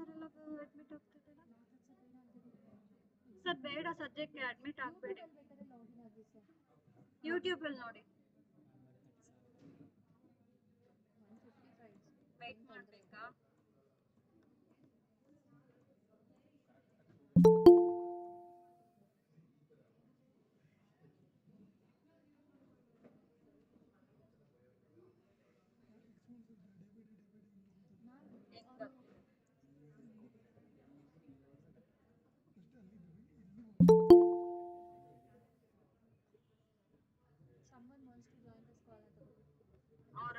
Sir ಎಲ್ಲ admit ಆಗ್ತಿದ್ದೀರಾ sir? ಬೇಡ, ಸದ್ಯಕ್ಕೆ ಅಡ್ಮಿಟ್ ಆಗಬೇಡಿ. ಯೂಟ್ಯೂಬಲ್ಲಿ ನೋಡಿ. ವೆಯ್ಟ್ ಮಾಡಬೇಕಾ?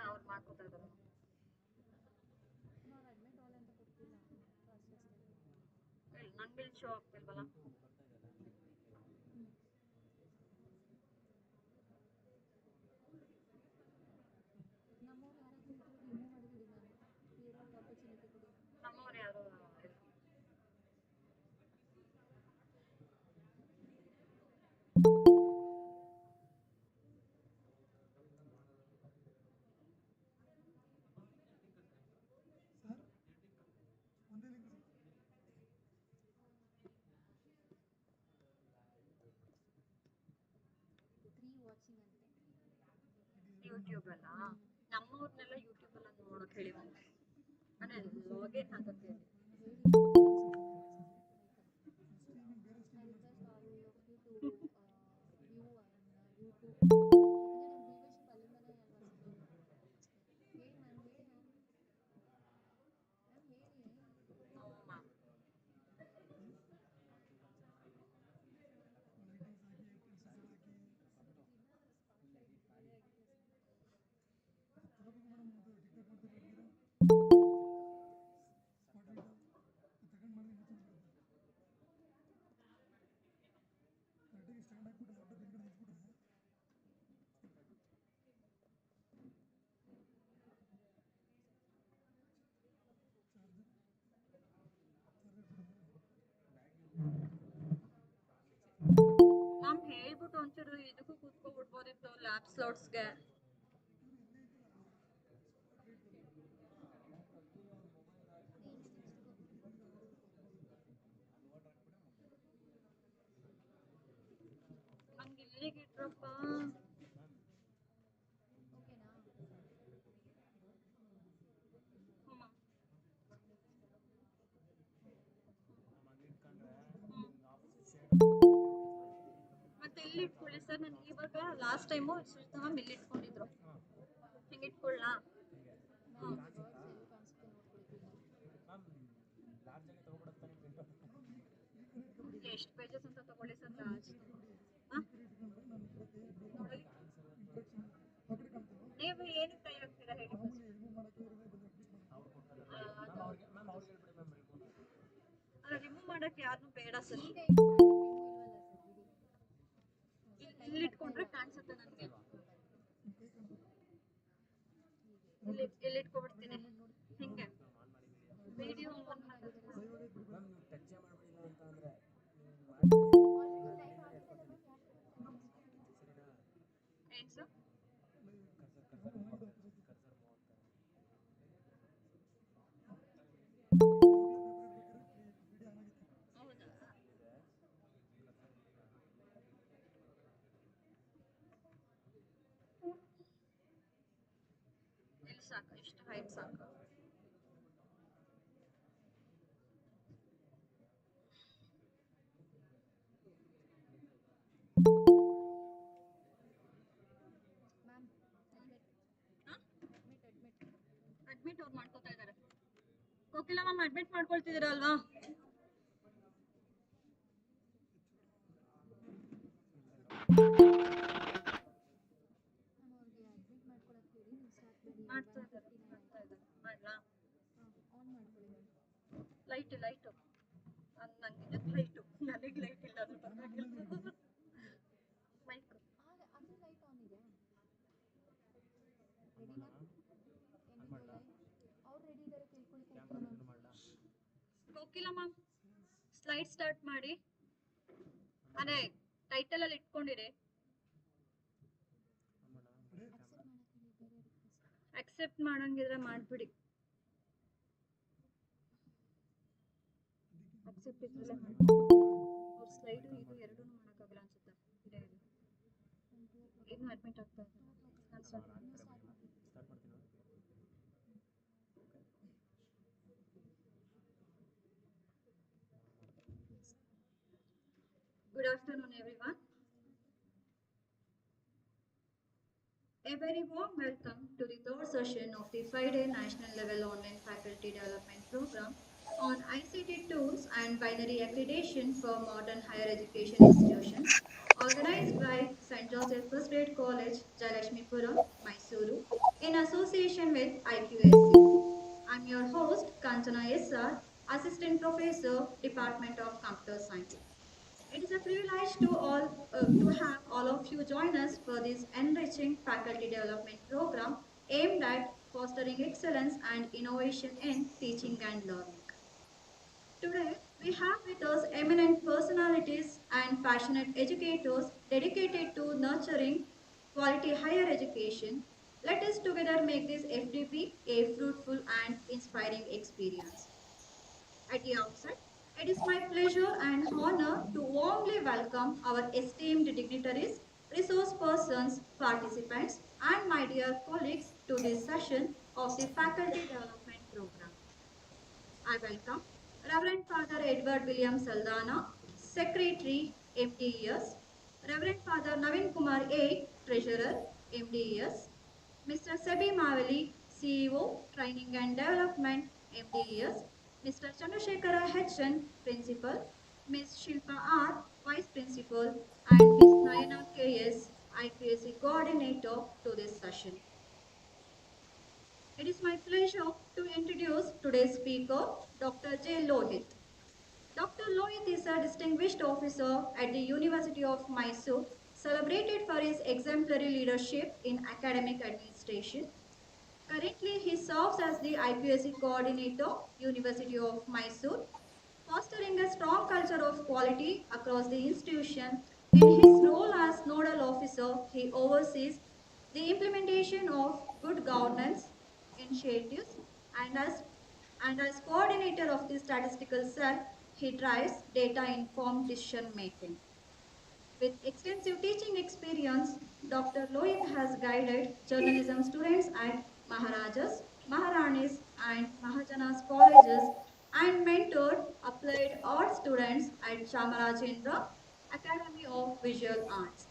ಅವ್ರು ಮಾಡ್ಕೋತಾ ಇದ್ದಾರೆ. ನಂಗೆ ಬಿಲ್ ಶೋ ಆಗ್ತಿಲ್ವಲ್ಲ. ನಮ್ಮವ್ರು ಯಾರು ಯೂಟ್ಯೂಬ್ ಅಲ್ಲ. ನಮ್ಮವ್ರನ್ನೆಲ್ಲ ಯೂಟ್ಯೂಬ್ ಅಲ್ಲ ನೋಡಕ್ ಹೇಳಿ, ಅಂದ್ರೆ ಲಾಗಿನ್ ಆಗಕ್ಕೆ ಹೇಳಿ. ಮ್ಯಾಮ್ ಹೇಳ್ಬಿಟ್ಟು ಒಂಚೂರು ಇದಕ್ಕೂ ಕೂತ್ಕೊಬಿಡ್ಬೋದಿತ್ತು, ಲ್ಯಾಬ್ ಸ್ಲಾಟ್ಸ್ಗೆ. ಹಂಗೆ ಇಲ್ಲಿಗೆ ಇಟ್ರಪ್ಪ. ಮತ್ತೆ ಎಲ್ಲಿ ಇಟ್ಕೊಳ್ಳಿ ಸರ್? ನನಗೆ ಇವಾಗ ಲಾಸ್ಟ್ ಟೈಮು ಸುಷ್ಮಾ ಮ್ಯಾಮ್ ಇಲ್ಲಿ ಇಟ್ಕೊಂಡಿದ್ರು. ಹಿಂಗೆ ಇಟ್ಕೊಳ್ಳಾ? ಎಷ್ಟು ಪೇಜಸ್ ಅಂತ ತಗೊಳ್ಳಿ ಸರ್ ಲಾಸ್ಟ್? ನೀವು ಏನಕ್ಕೆ ಕೈ ಹಾಕ್ತೀರಾ ಹೇಳಿ? ಅಲ್ಲ, ರಿಮೂವ್ ಮಾಡಕ್ಕೆ ಯಾರು ಬೇಡ ಸರ್. ಇಲ್ಲಿ ಇಟ್ಕೊಂಡ್ರೆ ಕಾಣಿಸುತ್ತೆ ನನಗೆ. ಇಲ್ಲಿ ಇಟ್ಕೊಬಿಡ್ತೀನಿ. ಹಿಂಗೆ ವಿಡಿಯೋ ಏನ್ ಸರ್? ಸಾಕು, ಇಷ್ಟು ಹೈಟ್ ಸಾಕು. ಅಡ್ಮಿಟ್ ಅವ್ರು ಮಾಡ್ಕೋತಾ ಇದ್ದಾರೆ. ಕೋಕಿಲ ಮ್ಯಾಮ್ ಅಡ್ಮಿಟ್ ಮಾಡ್ಕೊಳ್ತಿದ್ದೀರಾ ಅಲ್ವಾ? ಮಾಡ್ತಾ ಇದ್ದಾರೆ. ಮಾಡ್ಲಾ? ಲೈಟು ನನಗೆ ಲೈಟು, ನನಗೆ ಲೈಟ್ ಇಲ್ಲ, ಅದು ಪರವಾಗಿಲ್ಲ. ಮೈಕ್ ಕೋಕಿಲ ಮ್ಯಾಮ್ ಸ್ಲೈಡ್ ಸ್ಟಾರ್ಟ್ ಮಾಡಿ. ಅದೇ ಟೈಟಲ್ ಅಲ್ಲಿ ಇಟ್ಕೊಂಡಿರಿ. ಅಕ್ಸೆಪ್ಟ್ ಮಾಡಂಗಿದ್ರೆ ಮಾಡ್ಬಿಡಿ. ಅಕ್ಸೆಪ್ಟ್ ಇದ್ರಲ್ಲೇ ಮಾಡ್ತೀನಿ ಅವ್ರ ಸ್ಲೈಡು ಇದು ಎರಡೂ ಮಾಡೋಕ್ಕಾಗಲ್ಲ ಅನ್ಸುತ್ತೆ ಇದೇ ಇದೆ ಇನ್ನೂ ಅಡ್ಮಿಟ್ ಆಗ್ತಾ ಇದ್ದಾರೆ ನಾನು start Good afternoon, everyone. A very warm welcome to the third session of the 5-day National Level Online Faculty Development Program on ICT tools and binary accreditation for modern higher education institutions, organized by St. Joseph First Grade College, Jayalakshmipuram, Mysuru, in association with IQSC. I'm your host, Kanchana SR, Assistant Professor, Department of Computer Science. It is a privilege to have all of you join us for this enriching faculty development program aimed at fostering excellence and innovation in teaching and learning. Today, we have with us eminent personalities and passionate educators dedicated to nurturing quality higher education. Let us together make this FDP a fruitful and inspiring experience. At the outset, it is my pleasure and honor to warmly welcome our esteemed dignitaries, resource persons, participants, and my dear colleagues to this session of the Faculty Development Program. I welcome Reverend Father Edward William Saldana, Secretary, MDES, Reverend Father Navin Kumar A, Treasurer, MDES, Mr. Sebi Mavali, CEO, Training and Development, MDES, Mr. Chandrasekhara H.N, Principal, Ms. Shilpa R, Vice Principal, and Ms. Nayana K.S, IPSC Coordinator to this session. It is my pleasure to introduce today's speaker, Dr. J. Lohit. Dr. Lohit is a distinguished officer at the University of Mysuru, celebrated for his exemplary leadership in academic administration. Currently, he serves as the IPSC coordinator, University of Mysuru, fostering a strong culture of quality across the institution. In his role as nodal officer, he oversees the implementation of good governance initiatives and as coordinator of the statistical cell, he drives data-informed decision making. With extensive teaching experience, Dr. Lohit has guided journalism students at Maharajas, Maharanis, and Mahajanas colleges and mentored applied art students at Chamarajendra Academy of Visual Arts.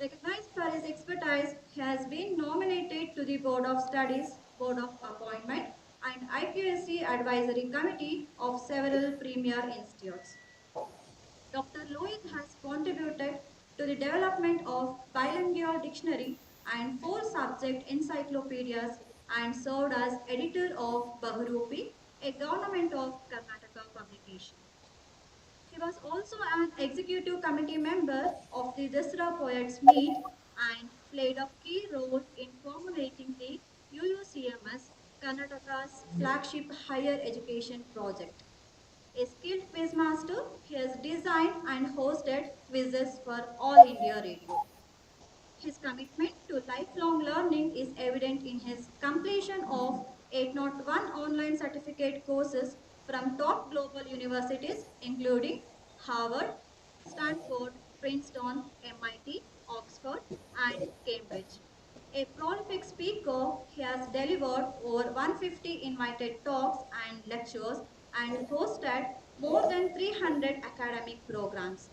Recognized for his expertise, he has been nominated to the Board of Studies, Board of Appointment, and IQSC Advisory Committee of several premier institutes. Dr. Lohit has contributed to the development of bilingual dictionary and four subject encyclopedias and served as editor of Bahurupi, a government of Karnataka publication. He was also an executive committee member of the Dasra Poets Meet and played a key role in formulating the UUCMS, Karnataka's flagship higher education project. A skilled quizmaster, he has designed and hosted quizzes for All India Radio. His commitment to lifelong learning is evident in his completion of 801 online certificate courses from top global universities including Harvard, Stanford, Princeton, MIT, Oxford, and Cambridge. A prolific speaker, he has delivered over 150 invited talks and lectures and hosted more than 300 academic programs.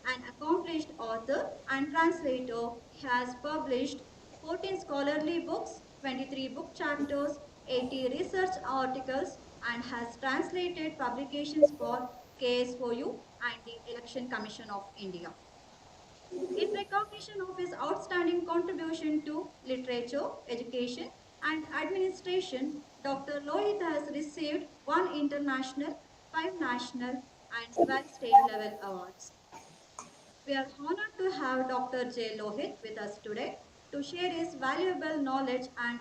An accomplished author and translator, he has published 14 scholarly books, 23 book chapters, 80 research articles, and has translated publications for KSOU and the Election Commission of India. In recognition of his outstanding contribution to literature, education, and administration, Dr. Lohit has received one international, five national, and 12 state level awards. We are honored to have Dr. J. Lohit with us today to share his valuable knowledge and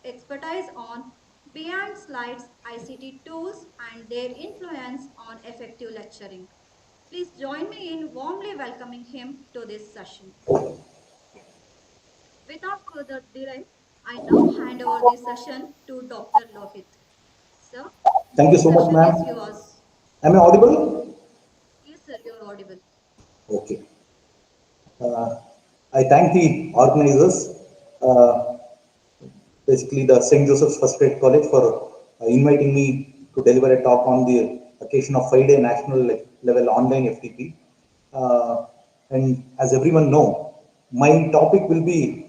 expertise on beyond slides, ICT tools, and their influence on effective lecturing. Please join me in warmly welcoming him to this session. Without further delay, I now hand over the session to Dr. Lohit. Sir, Thank you the so much, session ma'am. is yours. Am I audible? audible. Okay. Uh, I thank the organizers, uh, basically the St. Joseph's First Grade College, for inviting me to deliver a talk on the occasion of 5-day national level online FTP. And as everyone know, my topic will be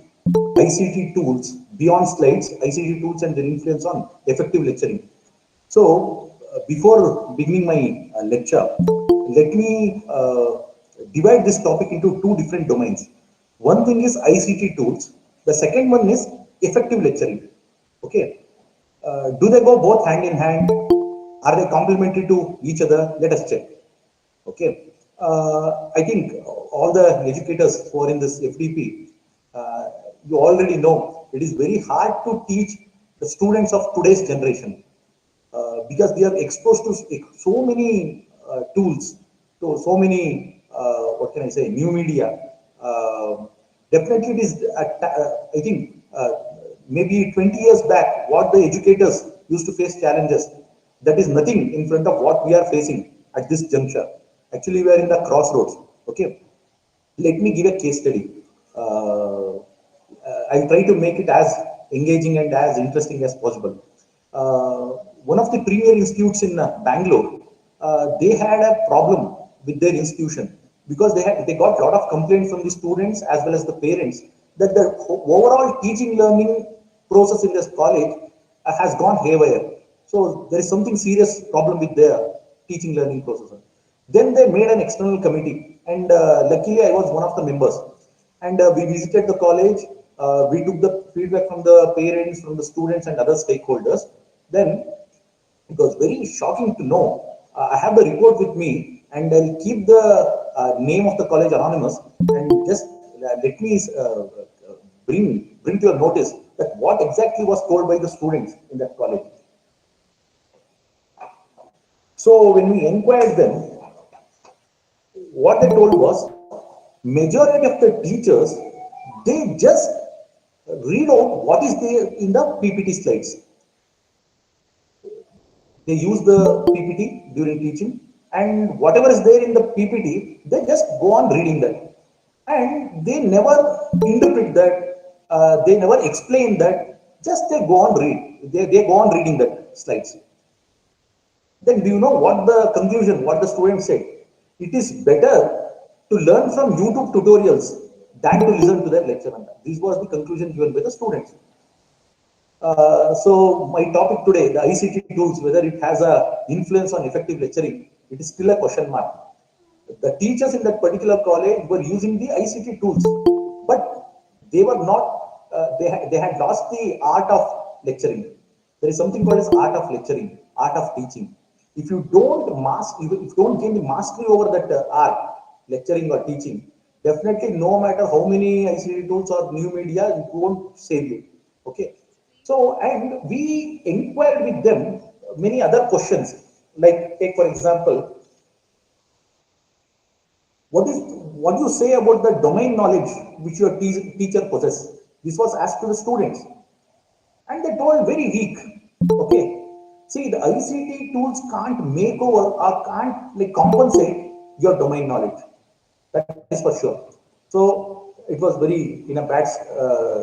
ICT tools beyond slides, ICT tools and their influence on effective lecturing. So, before beginning my lecture, let me divide this topic into two different domains. One thing is ICT tools. The second one is effective lecturing. Okay. Do they go both hand in hand? Are they complementary to each other? Let us check. Okay. I think all the educators who are in this FDP, you already know it is very hard to teach the students of today's generation, because they are exposed to so many tools, to so many, what can I say, new media. Definitely, it is, I think, maybe 20 years back, what the educators used to face challenges, that is nothing in front of what we are facing at this juncture. Actually, we are in the crossroads. Okay. Let me give a case study. I'll try to make it as engaging and as interesting as possible. One of the premier institutes in Bangalore, they had a problem with their institution because they got a lot of complaints from the students as well as the parents that the overall teaching learning process in this college has gone haywire. So there is something serious problem with their teaching learning process. Then they made an external committee, and luckily I was one of the members. And we visited the college. We took the feedback from the parents, from the students, and other stakeholders. Then it was very shocking to know. I have the report with me, and I'll keep the name of the college anonymous. And just let me bring to your notice that what exactly was told by the students in that college. So when we inquired them, what they told was majority of the teachers, they just read out what is there in the PPT slides. They use the PPT during teaching, and whatever is there in the PPT, they just go on reading that, and they never interpret that. They never explain that. Just they go on read. They go on reading that slides. Then do you know what the conclusion, what the students said? It is better to learn from YouTube tutorials than to listen to their lecture. This was the conclusion given by the students. So my topic today, the ICT tools, whether it has a influence on effective lecturing, it is still a question mark. The teachers in that particular college were using the ICT tools, but they were not. They had lost the art of lecturing. There is something called as art of lecturing, art of teaching. If you don't master, if you don't gain the mastery over that art, lecturing or teaching, definitely no matter how many ICT tools or new media, it won't save you. Okay. So, and we inquired with them many other questions, like take for example, what do you say about the domain knowledge which your teacher possesses? This was asked to the students, and they told very weak. Okay, see, the ICT tools can't make over or can't like compensate your domain knowledge. That is for sure. So it was very in a bad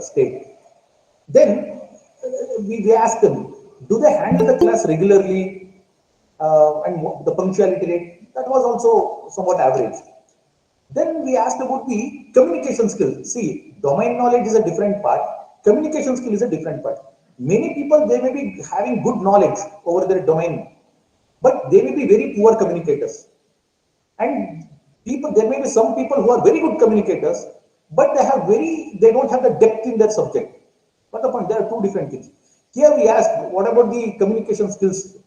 state. Then we asked them, do they handle the class regularly, and the punctuality rate? That was also somewhat average. Then we asked about the communication skill. See, domain knowledge is a different part. Communication skill is a different part. Many people, they may be having good knowledge over their domain, but they may be very poor communicators. And people, there may be some people who are very good communicators, but they don't have the depth in their subject. But the point, there are two different things. Here we asked, what about the communication skills?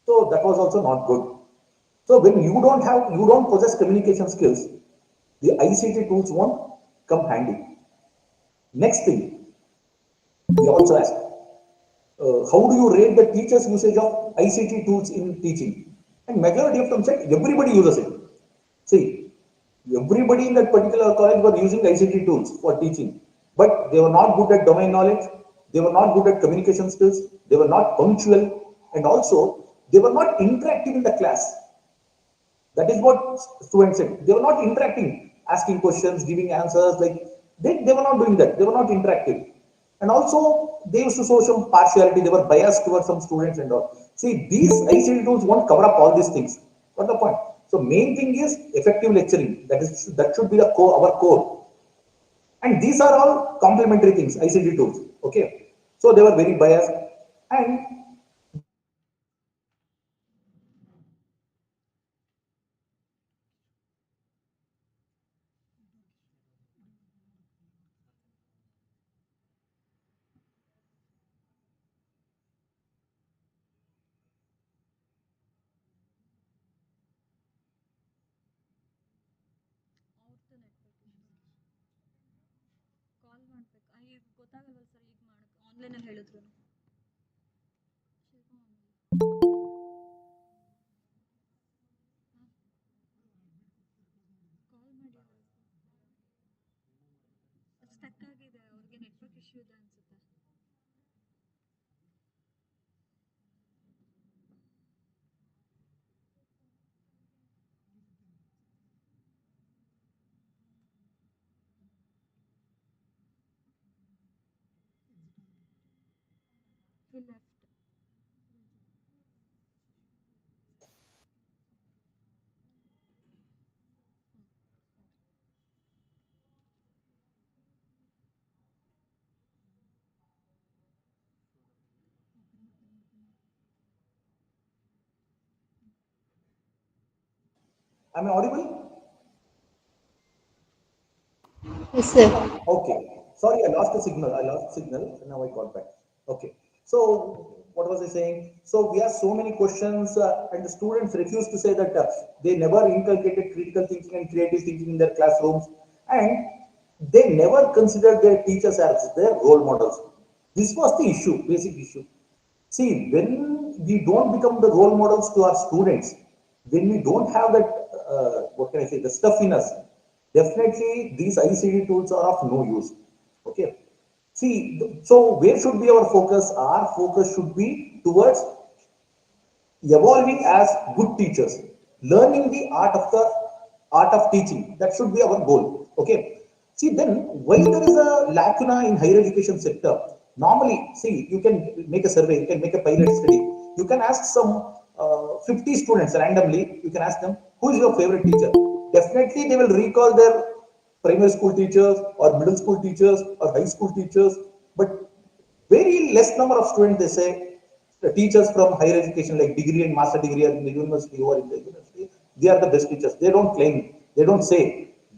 So that was also not good. So when you don't possess communication skills, the ICT tools won't come handy. Next thing, we also asked, how do you rate the teacher's usage of ICT tools in teaching? And majority of them said everybody uses it. See, everybody in that particular college were using ICT tools for teaching, but they were not good at domain knowledge, they were not good at communication skills, they were not punctual, and also they were not interactive in the class. That is what students said. They were not interacting, asking questions, giving answers. Like they were not doing that. They were not interactive. And also, they used to show some partiality. They were biased towards some students and all. See, these ICT tools won't cover up all these things. What's the point? So, main thing is effective lecturing. That should be the core, our core. And these are all complementary things, ICT tools. Okay. So they were very biased. And ಅವ್ರದ್ದು network ಕಾಲ್ ಮಾಡ್ಬೇಕು ಈಗ ಗೊತ್ತಾಗಲ್ವಲ್ಲ sir ಈಗ ಮಾಡಕ್ಕೆ ಆನ್ಲೈನಲ್ಲಿ ಹೇಳಿದ್ರು ಕಾಲ್ ಮಾಡಿ stuck ಆಗಿದೆ ಅವ್ರಿಗೆ ನೆಟ್ವರ್ಕ್ ಇಶ್ಯೂ ಇದೆ ಅನ್ಸುತ್ತೆ he left am I audible? Yes, sir. Okay. Sorry, I lost the signal. I lost signal. Now I got back. Okay. So what was I saying? So we have so many questions, and the students refuse to say that they never inculcated critical thinking and creative thinking in their classrooms, and they never considered their teachers as their role models. This was the issue, basic issue. See, when we don't become the role models to our students, when we don't have that, what can I say, the stuff in us, definitely these ICD tools are of no use. Okay. See, so where should be our focus? Our focus should be towards evolving as good teachers, learning the art of teaching. That should be our goal. Okay. See, then why there is a lacuna in higher education sector? Normally, see, you can make a survey, you can make a pilot study. You can ask some 50 students randomly. You can ask them, who is your favorite teacher? Definitely, they will recall their primary school teachers or middle school teachers or high school teachers. But very less number of students they say the teachers from higher education like degree and master degree are in the university or in the university, they are the best teachers. They don't claim, they don't say,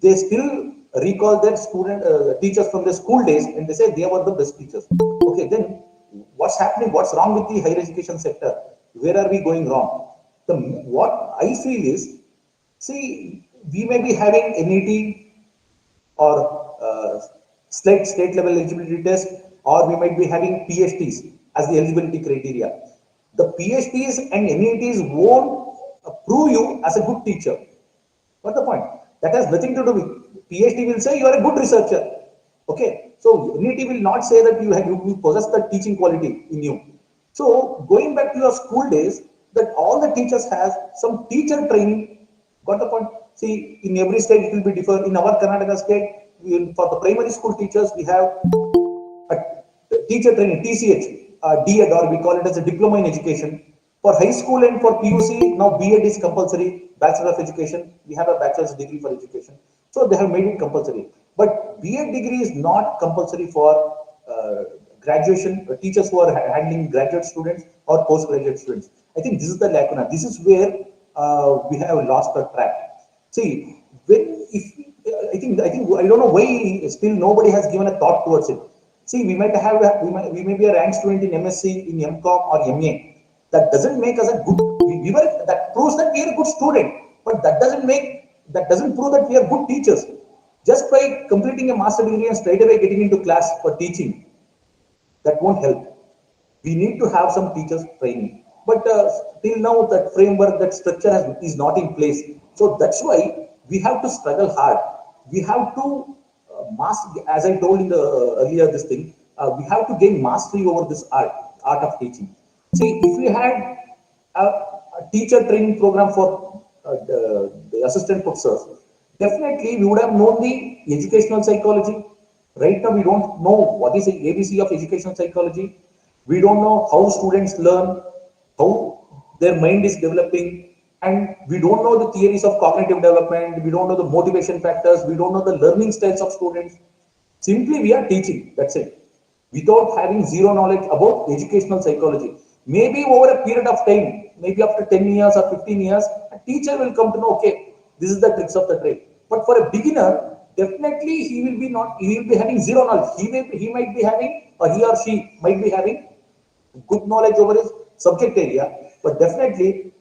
they still recall their student teachers from their school days and they say they were the best teachers. Okay, then what's happening, what's wrong with the higher education sector? Where are we going wrong? What I feel is, see, we may be having NET or state level eligibility test, or we might be having PhDs as the eligibility criteria. The PhDs and NETs won't prove you as a good teacher. What's the point? That has nothing to do with PhD. Will say you are a good researcher. Okay, so NET will not say that you possess the teaching quality in you. So going back to your school days, that all the teachers has some teacher training. Got the point? See, in every state it will be different. In our Karnataka state, for the primary school teachers, we have a teacher training, TCH, DED, or we call it as a diploma in education. For high school and for PUC, now BEd is compulsory, Bachelor of Education. We have a bachelor's degree for education. So they have made it compulsory. But BEd degree is not compulsory for graduation, teachers who are handling graduate students or postgraduate students. I think this is the lacuna. This is where we have lost the track. See, when if I think I don't know why still nobody has given a thought towards it. See, we might have we may be a rank student in MSc, in MCom or MA. That doesn't make us a good. We were that proves that we are a good student, but that doesn't prove that we are good teachers. Just by completing a master degree and straight away getting into class for teaching, that won't help. We need to have some teachers training. But till now, that framework, that structure is not in place. So that's why we have to struggle hard. We have to master, as I told in the earlier this thing, we have to gain mastery over this art of teaching. See, if we had a teacher training program for the assistant professors, definitely we would have known the educational psychology. Right now, we don't know what is the ABC of educational psychology. We don't know how students learn, how their mind is developing, and we don't know the theories of cognitive development. We don't know the motivation factors. We don't know the learning styles of students. Simply, we are teaching. That's it. Without having zero knowledge about educational psychology. Maybe over a period of time, maybe after 10 years or 15 years, a teacher will come to know, okay, this is the tricks of the trade. But for a beginner, definitely he will be having zero knowledge. He might be having, or he or she might be having good knowledge over his subject area, but definitely,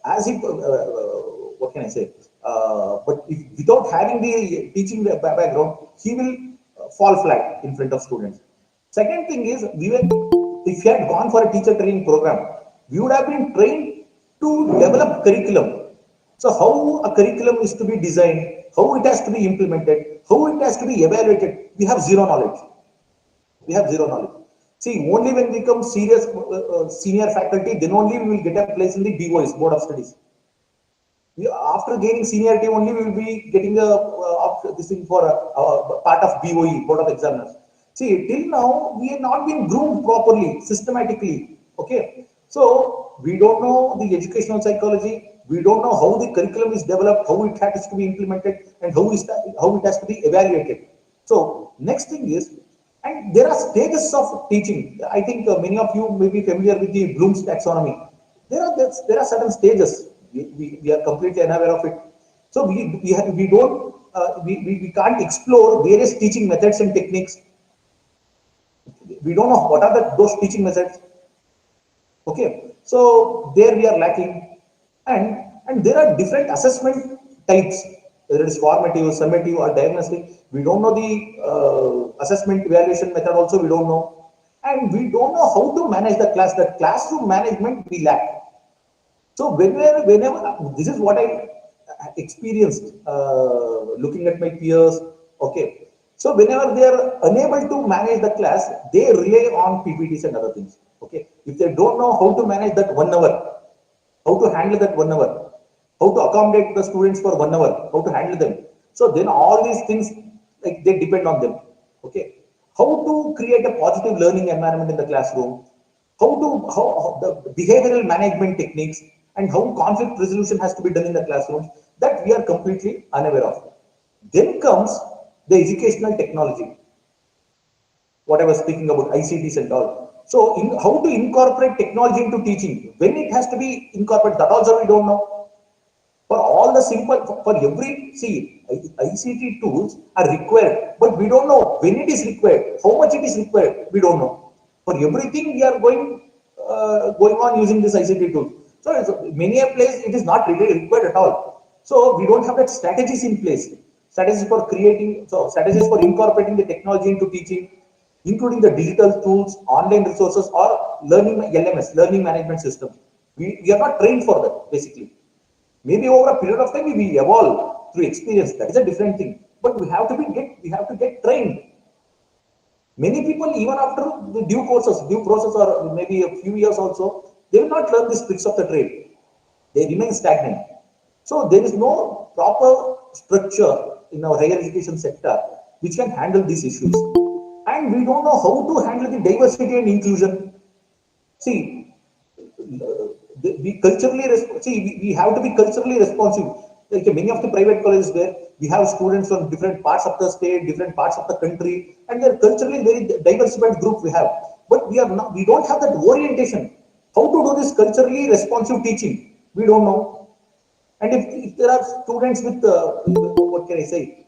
as he, what can I say? But if, without having the teaching background, he will fall flat in front of students. Second thing is, if he had gone for a teacher training program, we would have been trained to develop curriculum. So how a curriculum is to be designed, how it has to be implemented, how it has to be evaluated, we have zero knowledge. We have zero knowledge. See, only when we become serious senior faculty, then only we will get a place in the BOS, Board of Studies. After gaining seniority, only we will be getting this thing for a part of BOE, Board of Examiners. See, till now, we have not been groomed properly, systematically. Okay. So, we don't know the educational psychology. We don't know how the curriculum is developed, how it has to be implemented, and how it has to be evaluated. So, next thing is, and there are stages of teaching. I think many of you may be familiar with the Bloom's taxonomy. There are certain stages. We are completely unaware of it. So we don't we can't explore various teaching methods and techniques. We don't know what are those teaching methods. Okay, so there we are lacking, and there are different assessment types, whether it is formative, summative, or diagnostic. We don't know the assessment evaluation method. Also, we don't know, and we don't know how to manage the class. The classroom management we lack. So whenever this is what I experienced looking at my peers. Okay, so whenever they are unable to manage the class, they rely on PPTs and other things. Okay, if they don't know how to manage that 1 hour, how to handle that 1 hour, how to accommodate the students for 1 hour, how to handle them. So then all these things, like, they depend on them. Okay, how to create a positive learning environment in the classroom, how the behavioral management techniques, and how conflict resolution has to be done in the classrooms, that we are completely unaware of. Then comes the educational technology, what I was speaking about, ICTs and all. So, how to incorporate technology into teaching, when it has to be incorporated, that also we don't know. For all the simple, for every, see, ICT tools are required, but we don't know when it is required, how much it is required, we don't know. For everything, we are going on using this ICT tool. So, many a place it is not really required at all. So, we don't have that strategies in place. Strategies for creating, so strategies for incorporating the technology into teaching, including the digital tools, online resources, or learning LMS, learning management systems. We are not trained for that, basically. Maybe over a period of time we evolve through experience. That is a different thing. But we have to get trained. Many people, even after the due process, or maybe a few years also, they will not learn the tricks of the trade. They remain stagnant. So there is no proper structure in our higher education sector which can handle these issues. And we don't know how to handle the diversity and inclusion. See, we have to be culturally responsive. Like many of the private colleges where we have students from different parts of the state, different parts of the country, and they're culturally very diversified group we have. But we don't have that orientation. How to do this culturally responsive teaching? We don't know. And if there are students with, what can I say,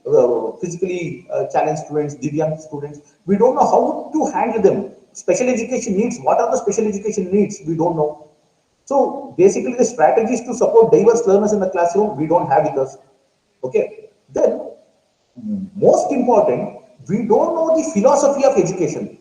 physically challenged students, Divyang students, we don't know how to handle them. Special education needs, what are the special education needs? We don't know. So basically the strategies to support diverse learners in the classroom, we don't have with us. Okay. Then, most important, we don't know the philosophy of education.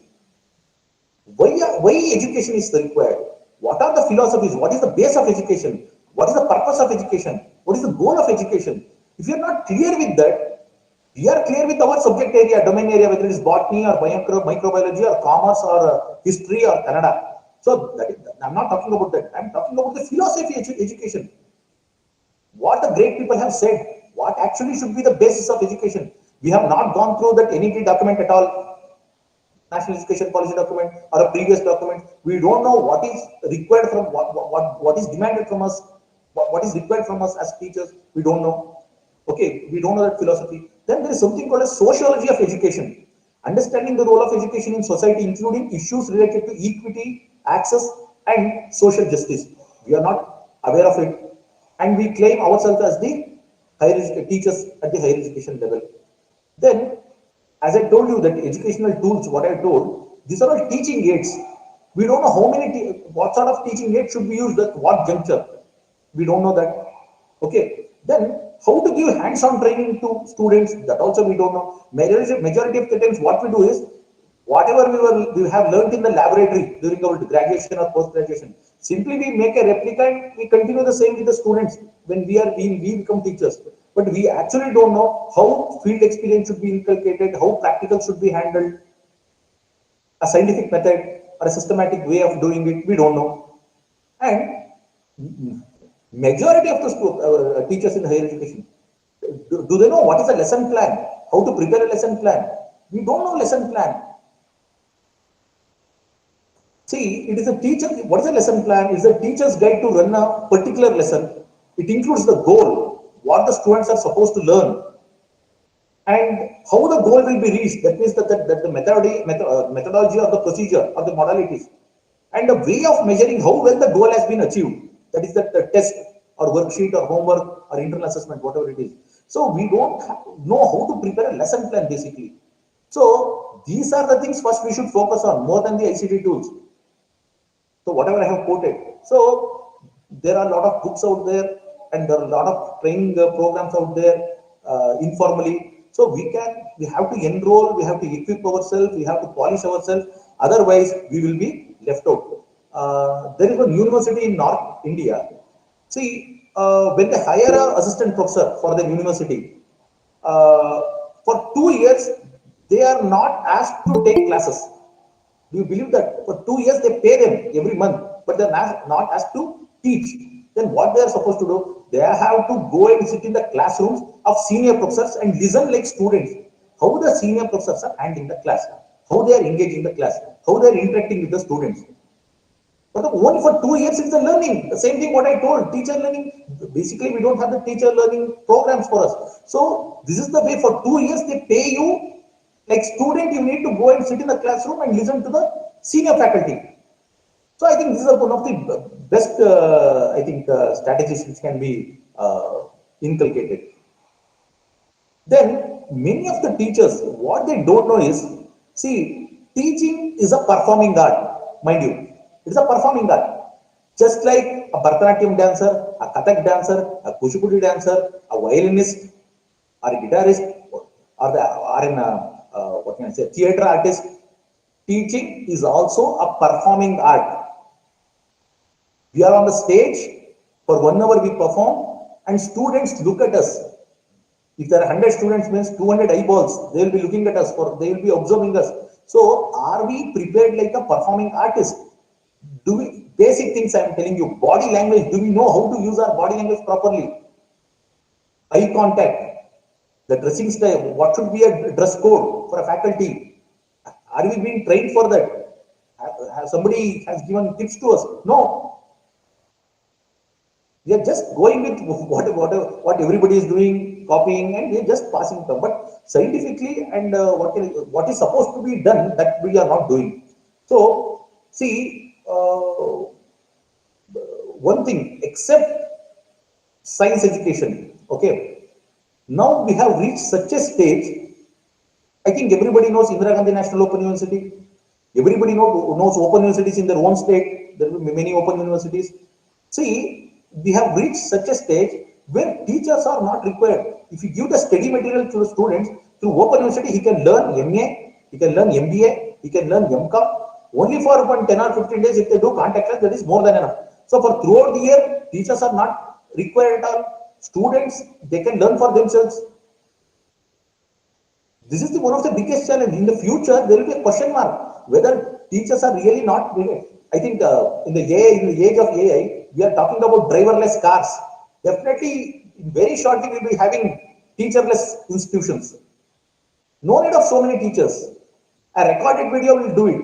Why education is required? What are the philosophies? What is the base of education? What is the purpose of education? What is the goal of education? If you are not clear with that, we are clear with our subject area, domain area, whether it is botany or microbiology or commerce or history or Kannada. So I'm not talking about that. I'm talking about the philosophy education. what the great people have said, what actually should be the basis of education. We have not gone through that NEP document at all, national education policy document or a previous document. We don't know what is required from what is demanded from us, what is required from us as teachers. We don't know. Okay, we don't know that philosophy. Then there is something called a sociology of education, understanding the role of education in society, including issues related to equity, access, and social justice. We are not aware of it, and we claim ourselves as the teachers at the higher education level. Then, as I told you, that educational tools, what I told, these are all teaching aids. We don't know how many, what sort of teaching aids should be used at what juncture. We don't know that. Okay. Then, how to give hands-on training to students, that also we don't know. Majority of the times, what we do is, whatever we have learned in the laboratory during our graduation or post-graduation, simply we make a replica and we continue the same with the students when we become teachers. But we actually don't know how field experience should be inculcated, how practical should be handled, a scientific method or a systematic way of doing it. We don't know. And majority of the teachers in higher education, do they know what is a lesson plan? How to prepare a lesson plan? We don't know lesson plan. See, it is a teacher. What is a lesson plan? It's a teacher's guide to run a particular lesson. It includes the goal, what the students are supposed to learn, and how the goal will be reached. That means that the methodology or the procedure or the modalities, and the way of measuring how well the goal has been achieved. That is the test or worksheet or homework or internal assessment, whatever it is. So we don't know how to prepare a lesson plan basically. So these are the things first we should focus on more than the ICT tools. So whatever I have quoted. So there are a lot of books out there, and there are a lot of training programs out there informally. So we have to enroll, we have to equip ourselves, we have to polish ourselves. Otherwise, we will be left out. There is one university in North India. See, when they hire an assistant professor for the university, uh, for 2 years, they are not asked to take classes. Do you believe that? For 2 years, they pay them every month, but they're not asked to teach. Then what they are supposed to do? They have to go and sit in the classrooms of senior professors and listen like students. How the senior professors are handling the class, how they are engaging the class, how they are interacting with the students. But only for 2 years it's the learning. The same thing what I told, teacher learning. Basically, we don't have the teacher learning programs for us. So this is the way. For 2 years they pay you like student. You need to go and sit in the classroom and listen to the senior faculty. So I think these are one of the best, I think, strategies which can be inculcated. Then many of the teachers, what they don't know is, see, teaching is a performing art, mind you. It's a performing art. Just like a Bharatanatyam dancer, a Kathak dancer, a Kuchipudi dancer, a violinist, or a guitarist, what can I say, theater artist. Teaching is also a performing art. We are on the stage, for 1 hour we perform, and students look at us. If there are 100 students, means 200 eyeballs, they will be looking at us, they will be observing us. So, are we prepared like a performing artist? Do we, basic things I am telling you, body language, do we know how to use our body language properly? Eye contact, the dressing style, what should be a dress code for a faculty? Are we being trained for that? Somebody has given tips to us? No. We are just going with what everybody is doing, copying, and we are just passing them. But scientifically and what is supposed to be done, that we are not doing. So, see, one thing, except science education, okay, now we have reached such a stage. I think everybody knows Indira Gandhi National Open University. Everybody knows open universities in their own state. There will be many open universities. See, we have reached such a stage where teachers are not required. If you give the study material to the students through open university, he can learn MA, he can learn MBA, he can learn MCOM. Only for 10 or 15 days, if they do contact class, that is more than enough. So for throughout the year, teachers are not required at all. Students, they can learn for themselves. This is one of the biggest challenge. In the future, there will be a question mark whether teachers are really not. I think in the age of AI, we are talking about driverless cars. Definitely, very shortly we'll be having teacherless institutions. No need of so many teachers. A recorded video will do it.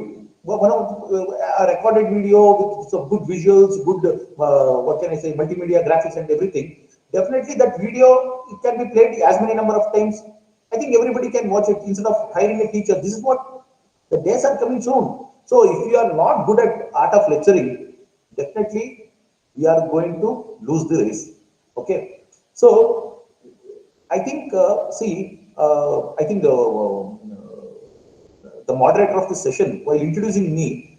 A recorded video with some good visuals, good what can I say, multimedia graphics and everything. Definitely, that video it can be played as many number of times. I think everybody can watch it instead of hiring a teacher. This is what the days are coming soon. So if you are not good at art of lecturing, definitely we are going to lose the race. Okay. So I think, I think the moderator of this session, while introducing me,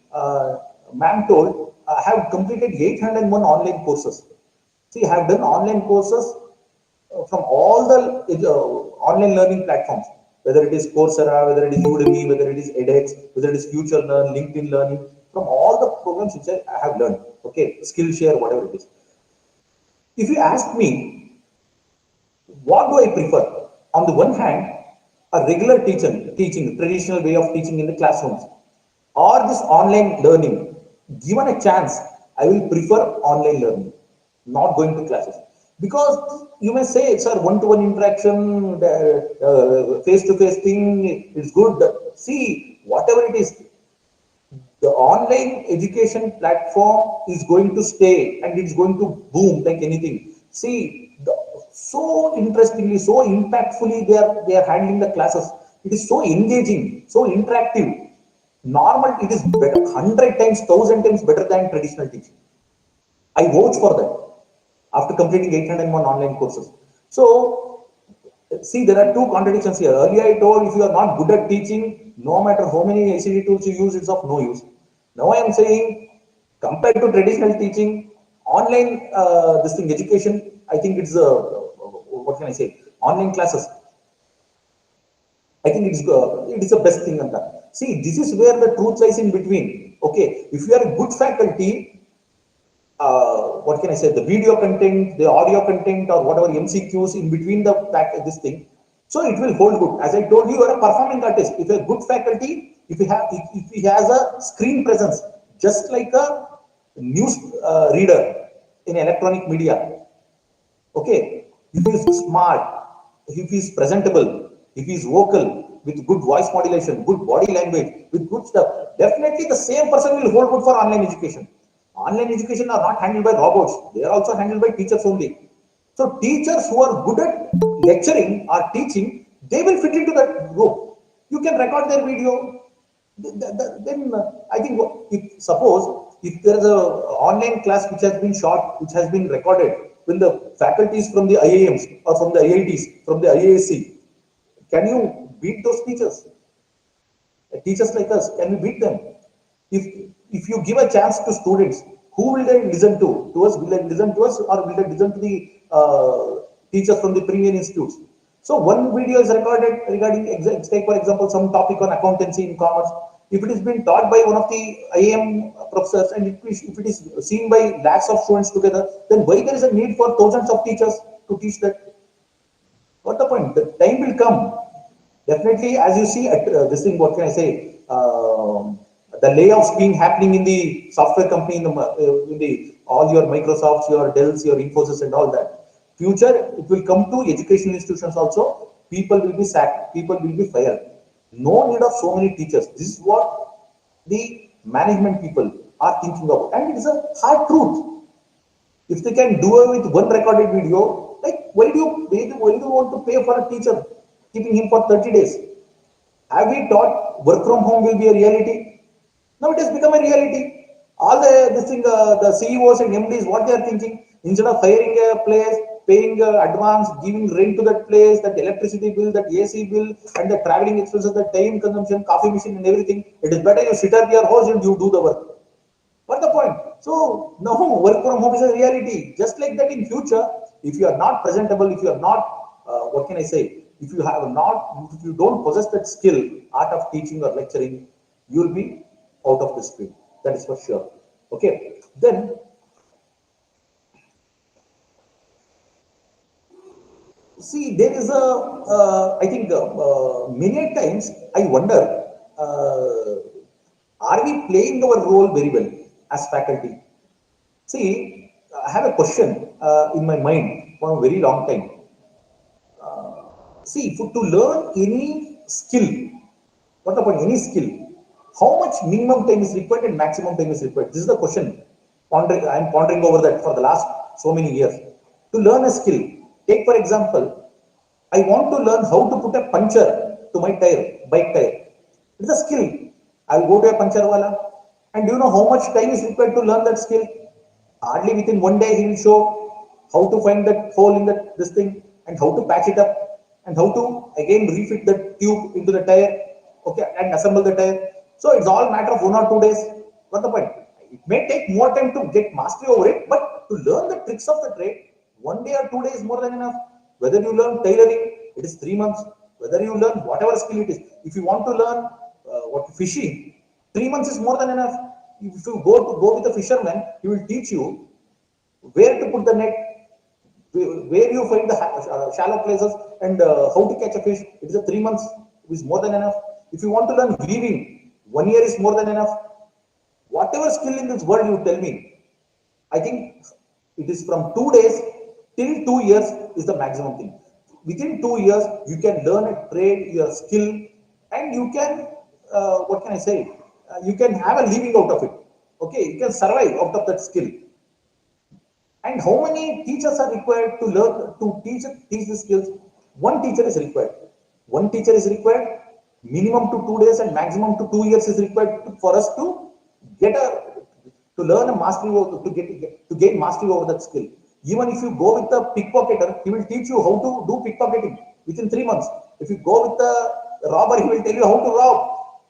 ma'am told, I have completed 801 online courses. See, I have done online courses from all the online learning platforms, whether it is Coursera, whether it is Udemy, whether it is edX, whether it is Future Learn, LinkedIn Learning, from all the programs which I have learned, okay, Skillshare, whatever it is. If you ask me, what do I prefer? On the one hand, a regular teaching, traditional way of teaching in the classrooms, or this online learning. Given a chance, I will prefer online learning, not going to classes. Because you may say, sir, one-to-one interaction, face-to-face thing is good. See, whatever it is, the online education platform is going to stay and it's going to boom like anything. See, so interestingly, so impactfully they are handling the classes. It is so engaging, so interactive. Normal, it is better, 100 times, 1,000 times better than traditional teaching. I vouch for that after completing 801 online courses. So, see, there are two contradictions here. Earlier, I told if you are not good at teaching, no matter how many ICT tools you use, it's of no use. Now I am saying, compared to traditional teaching, online this thing education, I think it's what can I say? Online classes. I think it is the best thing on that. See, this is where the truth lies in between. Okay, if you are a good faculty, what can I say, the video content, the audio content, or whatever MCQs in between the this thing. So it will hold good. As I told you, you are a performing artist. If you are good faculty, if he has a screen presence, just like a news reader in electronic media. Okay, if he is smart, if he is presentable, if he is vocal, with good voice modulation, good body language, with good stuff, definitely the same person will hold good for online education. Online education are not handled by robots; they are also handled by teachers only. So teachers who are good at lecturing or teaching, they will fit into that group. You can record their video, then I think if suppose if there is a online class which has been shot, which has been recorded, when the faculties from the IIMs or from the IITs, from the IASC, can you beat those teachers? Teachers like us, can we beat them? If if you give a chance to students, who will they listen to? To us, will they listen to us, or will they listen to the teachers from the premier institutes? So one video is recorded regarding, take for example, some topic on accountancy in commerce. If it is being taught by one of the IAM professors and if it is seen by lakhs of students together, then why there is a need for thousands of teachers to teach that? What the point? The time will come. Definitely, as you see, this thing, what can I say? The layoffs being happening in the software company, in the all your Microsofts, your Dells, your Infosys, and all that. Future, it will come to education institutions also. People will be sacked. People will be fired. No need of so many teachers. This is what the management people are thinking about, and it is a hard truth. If they can do it with one recorded video, like why do you want to pay for a teacher, keeping him for 30 days? Have we thought work from home will be a reality? Now it has become a reality. All this thing, the CEOs and MDs, what they are thinking, instead of hiring a place, paying advance, giving rent to that place, that electricity bill, that AC bill, and the traveling expenses, the time consumption, coffee machine, and everything, it is better you sit at your house and you do the work. What's the point? So now work from home is a reality. Just like that in future, if you are not presentable, if you are not, what can I say? If you don't possess that skill, art of teaching or lecturing, you will be out of this field. That is for sure. Okay. Then see, there is a, I think many times I wonder, are we playing our role very well as faculty? See, I have a question in my mind. for a very long time. See, to learn any skill, what about any skill? How much minimum time is required and maximum time is required? This is the question. I am pondering over that for the last so many years. To learn a skill, take for example, I want to learn how to put a puncture to my tire, bike tire. It's a skill. I'll go to a puncture wala. And do you know how much time is required to learn that skill? Hardly within one day he will show how to find that hole in that this thing and how to patch it up and how to again refit the tube into the tire, okay, and assemble the tire. So it's all matter of 1 or 2 days. What's the point? It may take more time to get mastery over it, but to learn the tricks of the trade, 1 day or 2 days is more than enough. Whether you learn tailoring, it is 3 months. Whether you learn whatever skill it is, if you want to learn what fishing, 3 months is more than enough. If you go with a fisherman, he will teach you where to put the net, where you find the shallow places, and how to catch a fish. It is a 3 months is more than enough. If you want to learn weaving, 1 year is more than enough. Whatever skill in this world you tell me, I think it is from 2 days till 2 years is the maximum thing. Within 2 years, you can learn a trade, your skill, and you can, what can I say? You can have a living out of it. Okay, you can survive out of that skill. And how many teachers are required to learn to teach the skills? One teacher is required. One teacher is required. Minimum to 2 days and maximum to 2 years is required for us to get a to learn a mastery to gain mastery over that skill. Even if you go with a pickpocketer, he will teach you how to do pickpocketing within 3 months. If you go with a robber, he will tell you how to rob.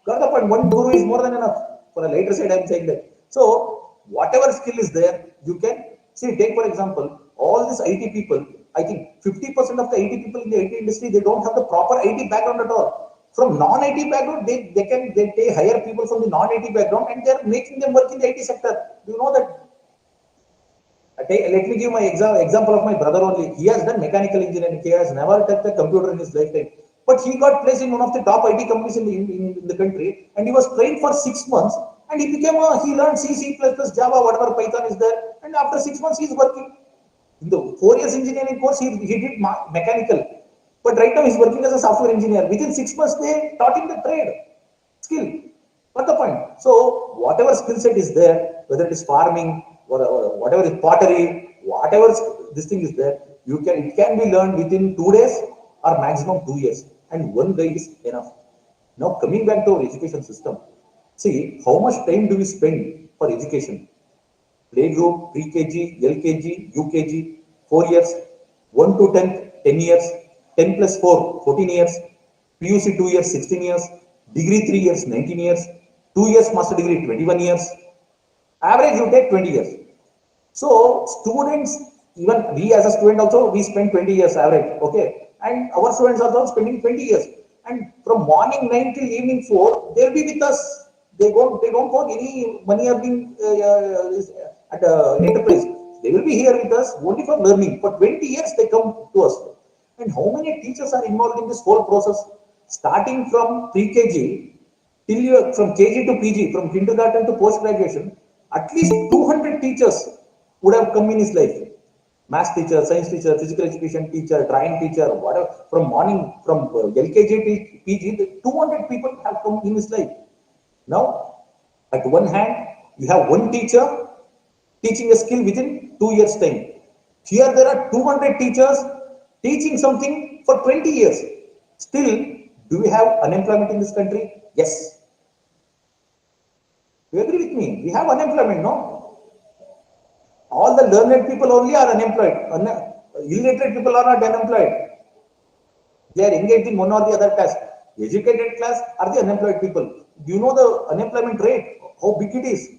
Got the point? One guru is more than enough. For a later side, I am saying that. So whatever skill is there, you can see. Take for example, all these IT people. I think 50% of the IT people in the IT industry, they don't have the proper IT background at all. From non-IT background, they hire people from the non-IT background and they're making them work in the IT sector. Do you know that? Let me give my example of my brother only. He has done mechanical engineering. He has never touched a computer in his lifetime. But he got placed in one of the top IT companies in the country, and he was trained for 6 months, and he learned C, C++, Java, whatever Python is there, and after 6 months he is working. In the 4 years engineering course, he did mechanical, but right now he's working as a software engineer. Within 6 months, they taught him the trade skill. What the point? So whatever skill set is there, whether it is farming, or whatever is pottery, whatever this thing is there, it can be learned within 2 days or maximum 2 years, and one day is enough. Now coming back to our education system, see how much time do we spend for education? Playgroup, pre-KG, LKG, UKG, 4 years, 1 to 10, 10 years, 10 plus 4, 14 years, PUC 2 years, 16 years, degree 3 years, 19 years, 2 years master degree, 21 years, average you take 20 years. So students, even we as a student also, we spend 20 years average, okay? And our students are also spending 20 years. And from morning 9 till evening 4, they'll be with us. They don't want any money earning at the enterprise. They will be here with us only for learning. For 20 years they come to us. And how many teachers are involved in this whole process? Starting from pre-KG from KG to PG, from kindergarten to post-graduation, at least 200 teachers would have come in his life. Math teacher, science teacher, physical education teacher, drawing teacher, whatever. From LKG to PG, 200 people have come in his life. Now, at one hand, you have one teacher teaching a skill within 2 years' time. Here there are 200 teachers teaching something for 20 years. Still, do we have unemployment in this country? Yes. You agree with me? We have unemployment, no? All the learned people only are unemployed. Illiterate people are not unemployed. They are engaged in one or the other task. Educated class are the unemployed people. Do you know the unemployment rate? How big it is?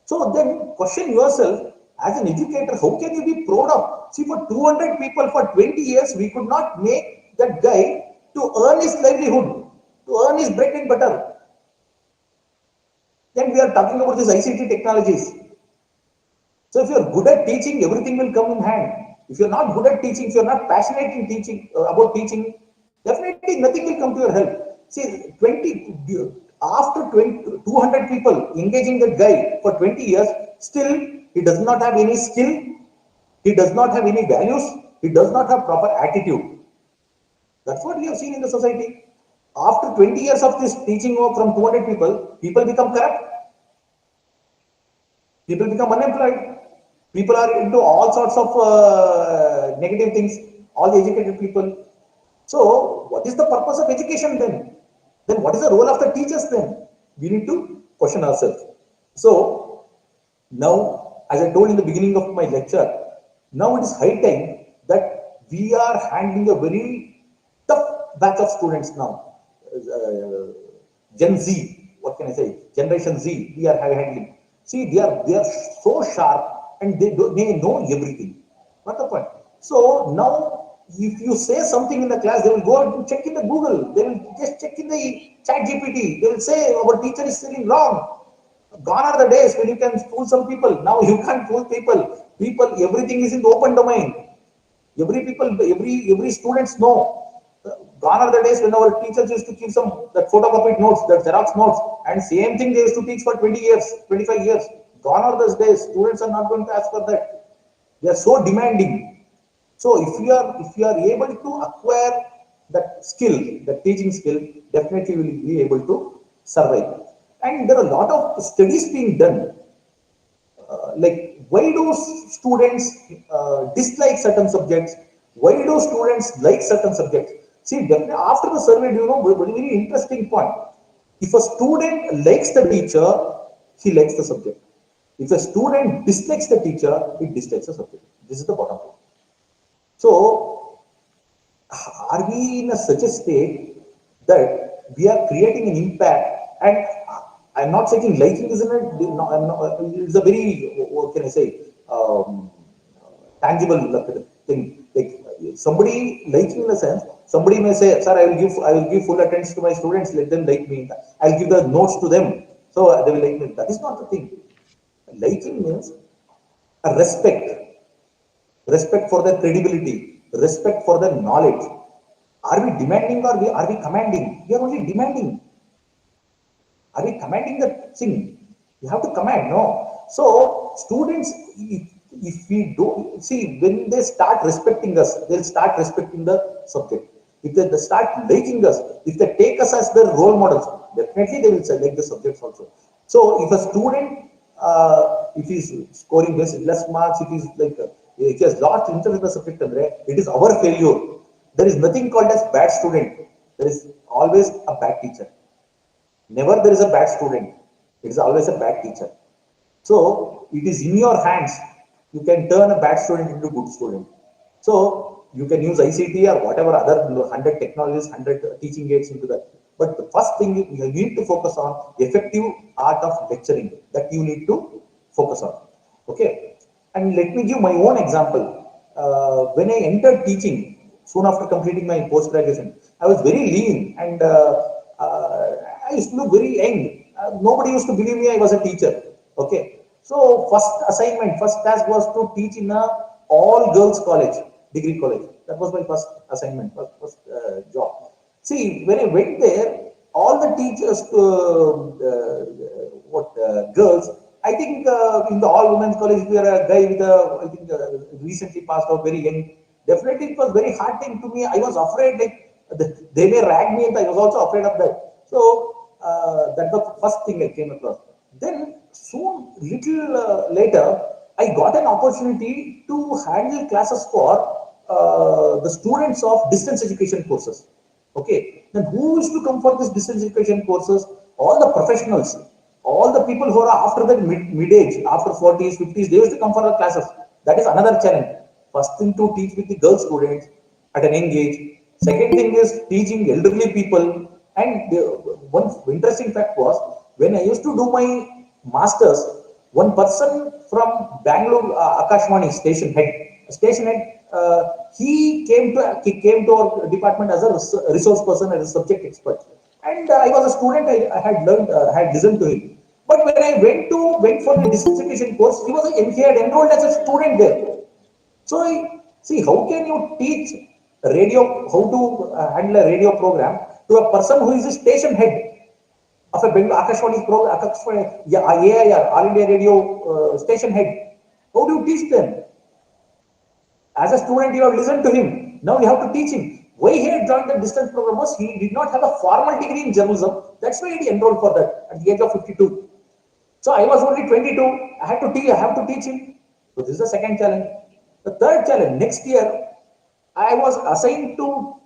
So then question yourself, as an educator, how can you be proud of? See, for 200 people for 20 years, we could not make that guy to earn his livelihood, to earn his bread and butter. Then we are talking about these ICT technologies. So if you are good at teaching, everything will come in hand. If you are not good at teaching, if you are not passionate in teaching about teaching, definitely nothing will come to your help. See, 200 people engaging that guy for 20 years, still he does not have any skill, he does not have any values, He does not have proper attitude. That's what we have seen in the society. After 20 years of this teaching work from 200 people, people become corrupt, people become unemployed, people are into all sorts of negative things, all the educated people. So, what is the purpose of education then? Then, what is the role of the teachers then? We need to question ourselves. So, now, as I told in the beginning of my lecture, now it is high time that we are handling a very tough batch of students now. Gen Z, what can I say? Generation Z, we are handling. See, they are so sharp and they know everything. What the point? So now, if you say something in the class, they will go and check in the Google. They will just check in the Chat GPT. They will say our teacher is saying wrong. Gone are the days when you can fool some people. Now you can't fool people. People, everything is in the open domain. Every students know. Gone are the days when our teachers used to keep some that photocopied notes, that Xerox notes, and same thing they used to teach for 20 years, 25 years. Gone are those days. Students are not going to ask for that. They are so demanding. So if you are able to acquire that skill, that teaching skill, definitely you will be able to survive. And there are a lot of studies being done, like why do students dislike certain subjects? Why do students like certain subjects? See, definitely after the survey, do you know, very interesting point. If a student likes the teacher, he likes the subject. If a student dislikes the teacher, he dislikes the subject. This is the bottom line. So, are we in a such a state that we are creating an impact? And I'm not saying liking is it's a very, what can I say, tangible thing. Like somebody liking in the sense, somebody may say, "Sir, I will give full attention to my students. Let them like me. I'll give the notes to them, so they will like me." That is not the thing. Liking means a respect for their credibility, respect for their knowledge. Are we demanding or are we commanding? We are only demanding. Are we commanding the thing? You have to command, no? So, students, if we do, see, when they start respecting us, they'll start respecting the subject. If they start liking us, if they take us as their role models, definitely they will like the subjects also. So, if a student, if he's scoring less marks, if he has lost interest in the subject, it is our failure. There is nothing called as bad student. There is always a bad teacher. Never there is a bad student. It is always a bad teacher. So it is in your hands. You can turn a bad student into a good student. So you can use ICT or whatever other 100 technologies, 100 teaching aids into that. But the first thing you need to focus on effective art of lecturing that you need to focus on. Okay. And let me give my own example. When I entered teaching, soon after completing my post graduation, I was very lean and I used to look very young. Nobody used to believe me I was a teacher. Okay. So first task was to teach in a all girls college, degree college. That was my first assignment, first job. See, when I went there, all the teachers, girls, I think in the all women's college, we are a guy with I think recently passed out, very young. Definitely, it was very hard thing to me. I was afraid, like, they may rag me, and I was also afraid of that. So, that's the first thing I came across. Then, soon, little later, I got an opportunity to handle classes for the students of distance education courses. Okay, then who is to come for this distance education courses? All the professionals, all the people who are after the mid age, after 40s, 50s, they used to come for the classes. That is another challenge. First thing to teach with the girl students at an young age. Second thing is teaching elderly people. And one interesting fact was when I used to do my masters, one person from Bangalore Akashwani station head, he came to our department as a resource person, as a subject expert, and I was a student. I had learned, had listened to him. But when I went for the dissertation course, he had enrolled as a student there. So see, how can you teach radio, how to handle a radio program to a person who is a station head of a Bengal Akashwani program, Akashwani, yeah, AIR, All India Radio station head? How do you teach them? As a student, you have listened to him. Now you have to teach him. Why he had joined the distance program was he did not have a formal degree in journalism. That's why he enrolled for that at the age of 52. So I was only 22. I had to teach. I have to teach him. So this is the second challenge. The third challenge. Next year, I was assigned to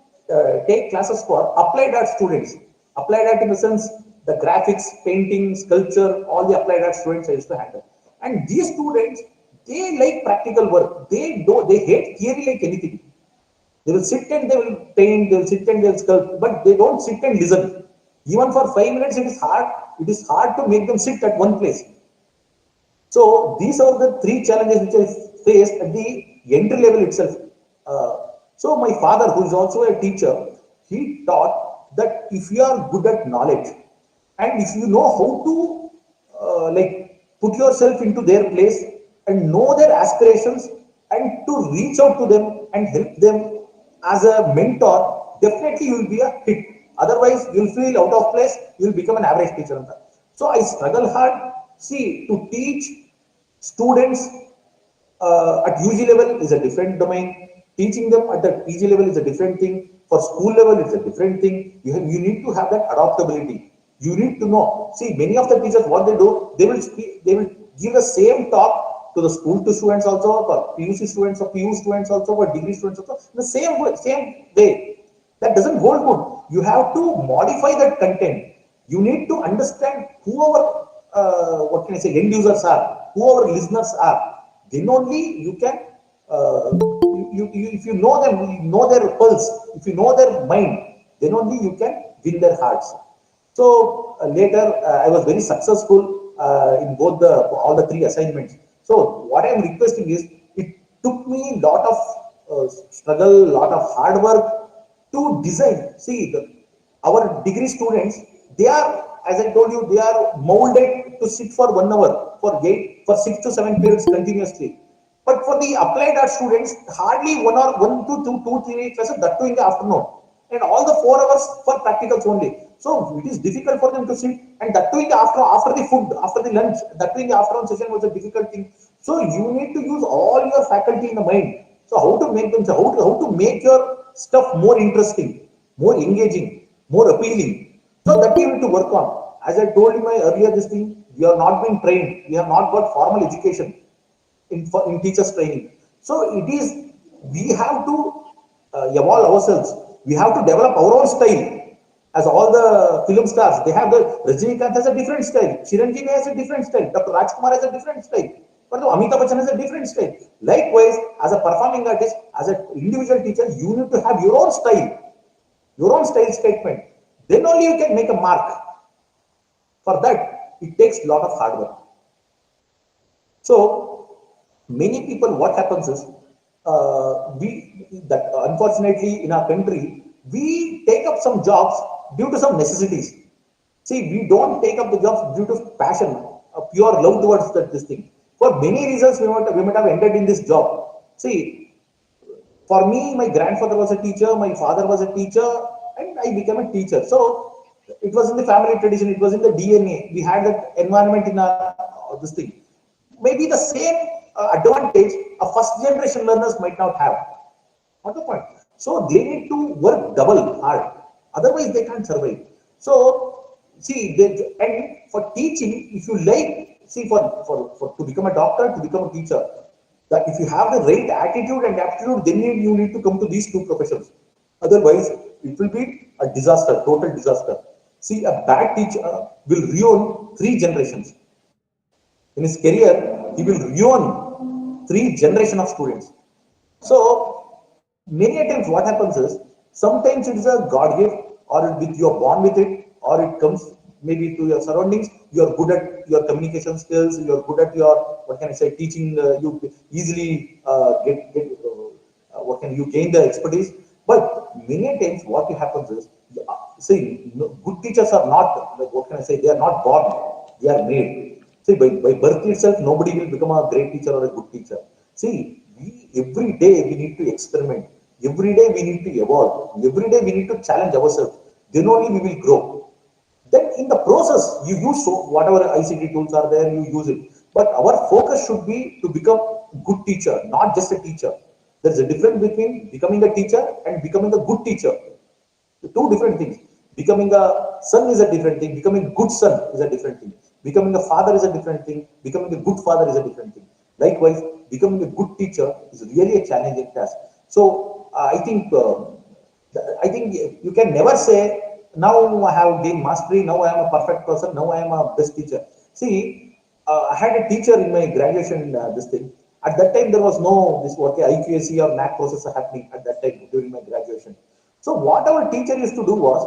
take classes for applied art students. Applied art in the sense the graphics, painting, sculpture, all the applied art students I used to handle. And these students, they like practical work. They hate theory like anything. They will sit and they will paint, they will sit and they will sculpt, but they don't sit and listen. Even for 5 minutes, it is hard. It is hard to make them sit at one place. So these are the three challenges which I faced at the entry level itself. So my father, who is also a teacher, he taught that if you are good at knowledge and if you know how to put yourself into their place and know their aspirations and to reach out to them and help them as a mentor, definitely you will be a hit. Otherwise, you will feel out of place. You will become an average teacher. So I struggle hard. See, to teach students at UG level is a different domain. Teaching them at the PG level is a different thing. For school level, it's a different thing. You need to have that adaptability. You need to know. See, many of the teachers, what they do, they will give the same talk to the school to students also, for PUC students or PU students also, for degree students also, in the same way. That doesn't hold good. You have to modify that content. You need to understand who our what can I say, end users are, who our listeners are. Then only you can if you know them, you know their pulse, if you know their mind, then only you can win their hearts. So later, I was very successful in both the all the three assignments. So what I am requesting is, it took me a lot of struggle, lot of hard work to design. See, our degree students, they are, as I told you, they are molded to sit for 1 hour, for 6 to 7 periods continuously. But for the applied art students, hardly 1 or 1 to 2, 3 classes, that too in the afternoon. And all the 4 hours for practicals only. So it is difficult for them to sit, and that too in the after the food, after the lunch, that too in the afternoon session was a difficult thing. So you need to use all your faculty in the mind. So how to make them, how to make your stuff more interesting, more engaging, more appealing. So that you need to work on. As I told you my earlier this thing, we are not being trained. We have not got formal education in teachers training. So it is, we have to evolve ourselves. We have to develop our own style. As all the film stars, they have the Rajinikanth has a different style, Chiranjeevi has a different style, Dr. Rajkumar has a different style, but Amitabh Bachchan has a different style. Likewise, as a performing artist, as an individual teacher, you need to have your own style statement. Then only you can make a mark. For that, it takes a lot of hard work. So many people, what happens is, we that unfortunately in our country, we take up some jobs due to some necessities. See, we don't take up the jobs due to passion, a pure love towards this thing. For many reasons, we might have ended in this job. See, for me, my grandfather was a teacher, my father was a teacher, and I became a teacher. So it was in the family tradition, it was in the DNA. We had that environment in our this thing. Maybe the same advantage a first generation learners might not have. What the point? So they need to work double hard. Otherwise, they can't survive. So see, and for teaching, if you like, see, for to become a doctor, to become a teacher, that if you have the right attitude and aptitude, then you need to come to these two professions. Otherwise, it will be a disaster, total disaster. See, a bad teacher will ruin 3 generations. In his career, he will ruin 3 generations of students. So many times what happens is, sometimes it is a God gift, or with you are born with it, or it comes maybe to your surroundings. You are good at your communication skills. You are good at your, what can I say, teaching. You easily get what can you gain the expertise. But many times what happens is, see, good teachers are not, what can I say, they are not born, they are made. See, by birth itself, nobody will become a great teacher or a good teacher. See, every day we need to experiment. Every day we need to evolve. Every day we need to challenge ourselves. Then only we will grow. Then in the process, you use whatever ICT tools are there, you use it. But our focus should be to become a good teacher, not just a teacher. There's a difference between becoming a teacher and becoming a good teacher. Two different things. Becoming a son is a different thing. Becoming a good son is a different thing. Becoming a father is a different thing. Becoming a good father is a different thing. Likewise, becoming a good teacher is really a challenging task. So I think you can never say now I have gained mastery. Now I am a perfect person. Now I am a best teacher. See, I had a teacher in my graduation. This thing at that time there was no this what IQAC or NAC process happening at that time during my graduation. So what our teacher used to do was,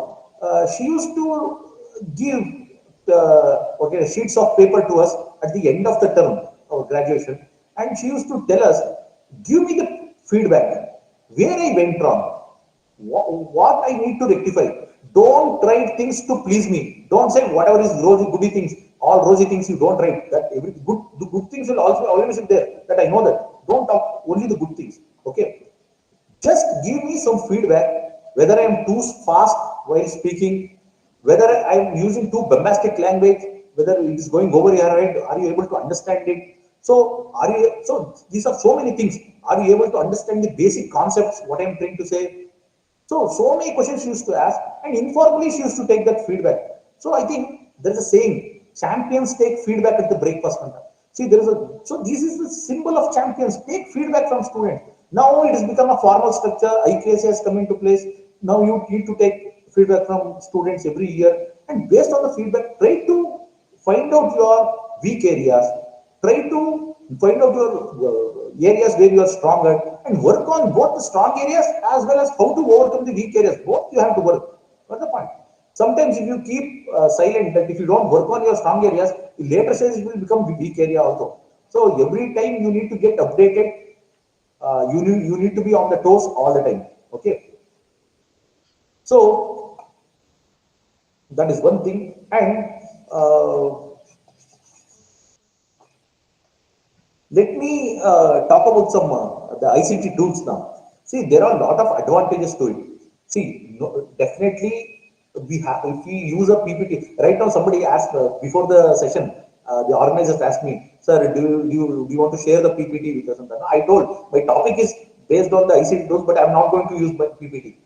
she used to give sheets of paper to us at the end of the term of graduation, and she used to tell us, give me the feedback where I went wrong, what I need to rectify. Don't write things to please me. Don't say whatever is rosy, goody things, all rosy things you don't write. That every good, the good things will also always be there. That I know that. Don't talk only the good things. Okay. Just give me some feedback whether I am too fast while speaking, whether I am using too bombastic language, whether it is going over your head. Are you able to understand it? So these are so many things. Are you able to understand the basic concepts? What I am trying to say. So many questions she used to ask, and informally she used to take that feedback. So I think there is a saying: champions take feedback at the breakfast counter. See, there is a so this is the symbol of champions. Take feedback from students. Now it has become a formal structure. IKC has come into place. Now you need to take feedback from students every year, and based on the feedback, try to find out your weak areas. Try to find out your areas where you are stronger and work on both the strong areas as well as how to overcome the weak areas. Both you have to work. What's the point? Sometimes if you keep silent, that if you don't work on your strong areas, the later stage will become the weak area also. So every time you need to get updated, you need to be on the toes all the time. Okay. So that is one thing. And let me talk about some the ICT tools now. See, there are a lot of advantages to it. See, no, definitely we have if we use a PPT. Right now, somebody asked before the session, the organizers asked me, "Sir, do you want to share the PPT with us?" And I told my topic is based on the ICT tools, but I'm not going to use my PPT.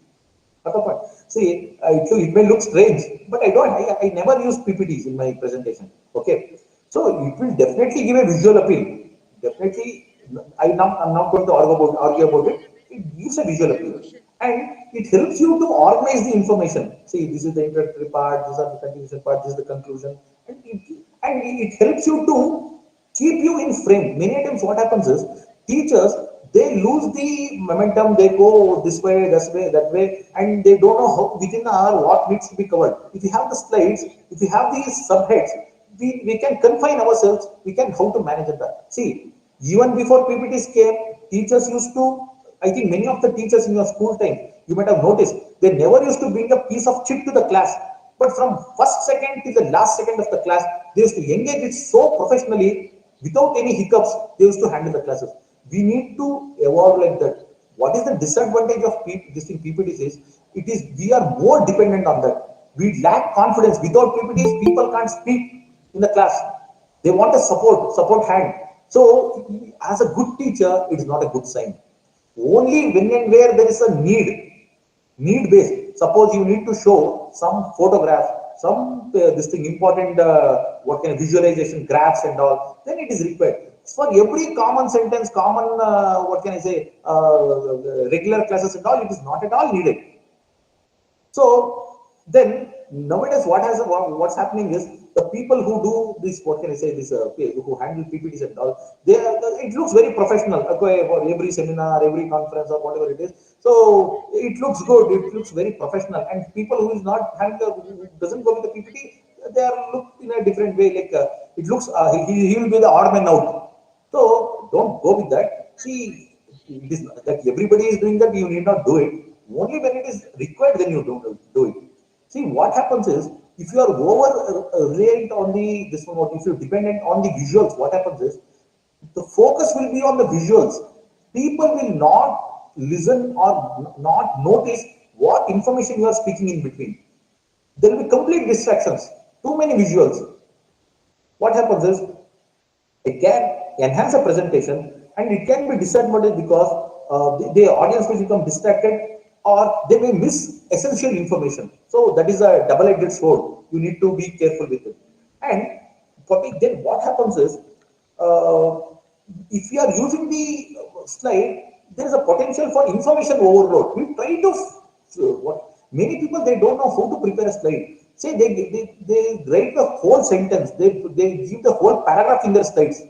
What the point? See, it may look strange, but I don't. I never use PPTs in my presentation. Okay, so it will definitely give a visual appeal. Definitely, I'm not going to argue about it. It gives a visual appeal, and it helps you to organize the information. See, this is the introductory part. These are the continuation part. This is the conclusion, and it helps you to keep you in frame. Many times, what happens is teachers they lose the momentum. They go this way, that way, and they don't know how within an hour what needs to be covered. If you have the slides, if you have these subheads, we can confine ourselves. We can how to manage that. See, even before PPTs came, teachers used to. I think many of the teachers in your school time, you might have noticed, they never used to bring a piece of chip to the class. But from first second to the last second of the class, they used to engage it so professionally without any hiccups. They used to handle the classes. We need to evolve like that. What is the disadvantage of this thing PPTs is it is we are more dependent on that. We lack confidence. Without PPTs, people can't speak in the class. They want a support hand. So, as a good teacher, it is not a good sign. Only when and where there is a need based. Suppose you need to show some photograph, some this thing important, what kind of visualization, graphs and all, then it is required. For every common sentence, common what can I say, regular classes and all, it is not at all needed. So then nowadays, what's happening is the people who do this, what can I say, this who handle PPTs and all, it looks very professional. Okay, for every seminar, every conference or whatever it is. So it looks good. It looks very professional. And people who is not having who doesn't go with the PPT, they are looked in a different way. Like it looks, he will be the odd man out. So don't go with that. See, it is not that everybody is doing that. You need not do it. Only when it is required, then you don't do it. See, what happens is if you are over reliant on the this one, if you're dependent on the visuals, what happens is the focus will be on the visuals. People will not listen or not notice what information you are speaking in between. There will be complete distractions. Too many visuals. What happens is it can enhance a presentation and it can be disadvantaged because the audience will become distracted, or they may miss essential information. So that is a double-edged sword. You need to be careful with it. And then what happens is, uh, if you are using the slide, there is a potential for information overload. We try to what many people, they don't know how to prepare a slide. Say they write the whole sentence, they give the whole paragraph in their slides.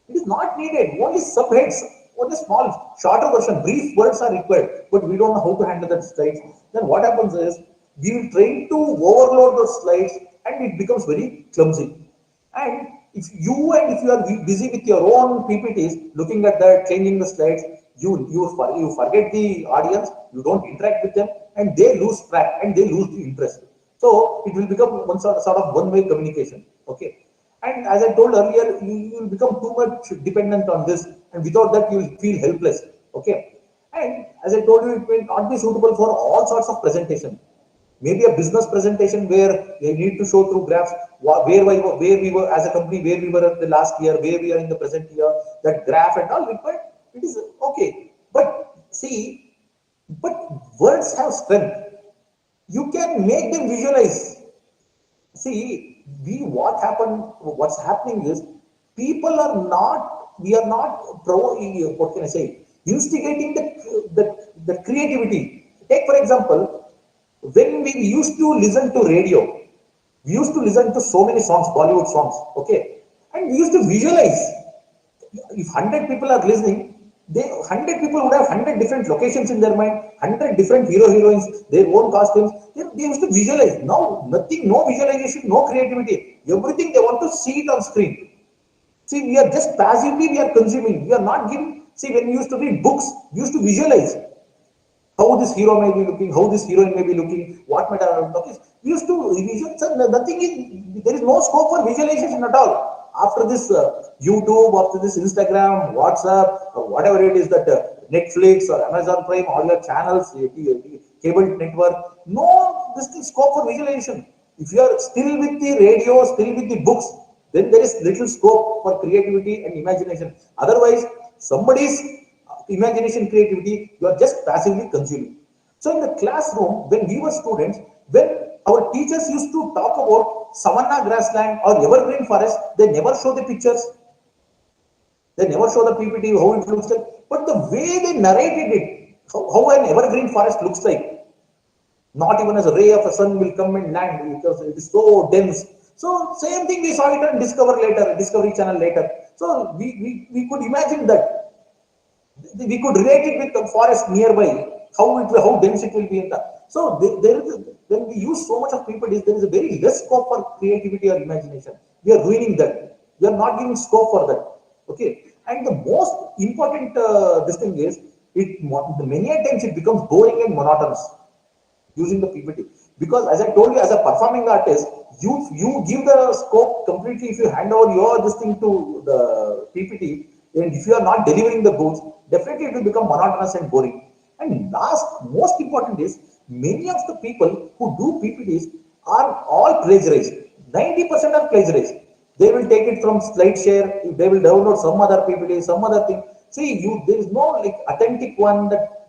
It is not needed. Only subheads, only small, shorter version, brief words are required. But we don't know how to handle that slides. Then what happens is, we will try to overload those slides, and it becomes very clumsy. And if you are busy with your own PPTs, looking at that, changing the slides, you forget the audience, you don't interact with them, and they lose track and they lose the interest. So it will become sort of one-way communication. Okay. And as I told earlier, you will become too much dependent on this, and without that, you will feel helpless. Okay. And as I told you, it may not be suitable for all sorts of presentation. Maybe a business presentation where you need to show through graphs where we were as a company, where we were in the last year, where we are in the present year, that graph and all required. It is okay. But see, but words have strength. You can make them visualize. See, what's happening is, we are not, what can I say, instigating the creativity. Take, for example, when we used to listen to radio, we used to listen to so many songs, Bollywood songs, okay, and we used to visualize. If 100 people are listening, 100 people would have 100 different locations in their mind, 100 different heroines, their own costumes. They used to visualize. Now nothing, no visualization, no creativity, everything they want to see it on screen. See, we are just passively, we are consuming, we are not giving. See, when we used to read books, we used to visualize how this hero may be looking, how this heroine may be looking, what might have okay. We used to visualize. Nothing is, there is no scope for visualization at all. After this YouTube, after this Instagram, WhatsApp, or whatever it is, that Netflix or Amazon Prime, all your channels, cable network, no, this is scope for visualization. If you are still with the radio, still with the books, then there is little scope for creativity and imagination. Otherwise, somebody's imagination, creativity, you are just passively consuming. So in the classroom, when we were students, when our teachers used to talk about savanna grassland or evergreen forest, they never show the pictures, they never show the PPT, how it looks like, but the way they narrated it, how an evergreen forest looks like, not even as a ray of the sun will come and land because it is so dense. So same thing we saw it on Discovery Channel later. So we could imagine that, we could relate it with the forest nearby, how dense it will be in the. So when we use so much of people, there is a very less scope for creativity or imagination. We are ruining that. We are not giving scope for that. Okay. And the most important this thing is, many times it becomes boring and monotonous using the PPT. Because as I told you, as a performing artist, you give the scope completely. If you hand over your this thing to the PPT, and if you are not delivering the goods, definitely it will become monotonous and boring. And last, most important is, many of the people who do PPTs are all plagiarized. 90% are plagiarized. They will take it from SlideShare. They will download some other PPT, some other thing. See, there is no like authentic one, that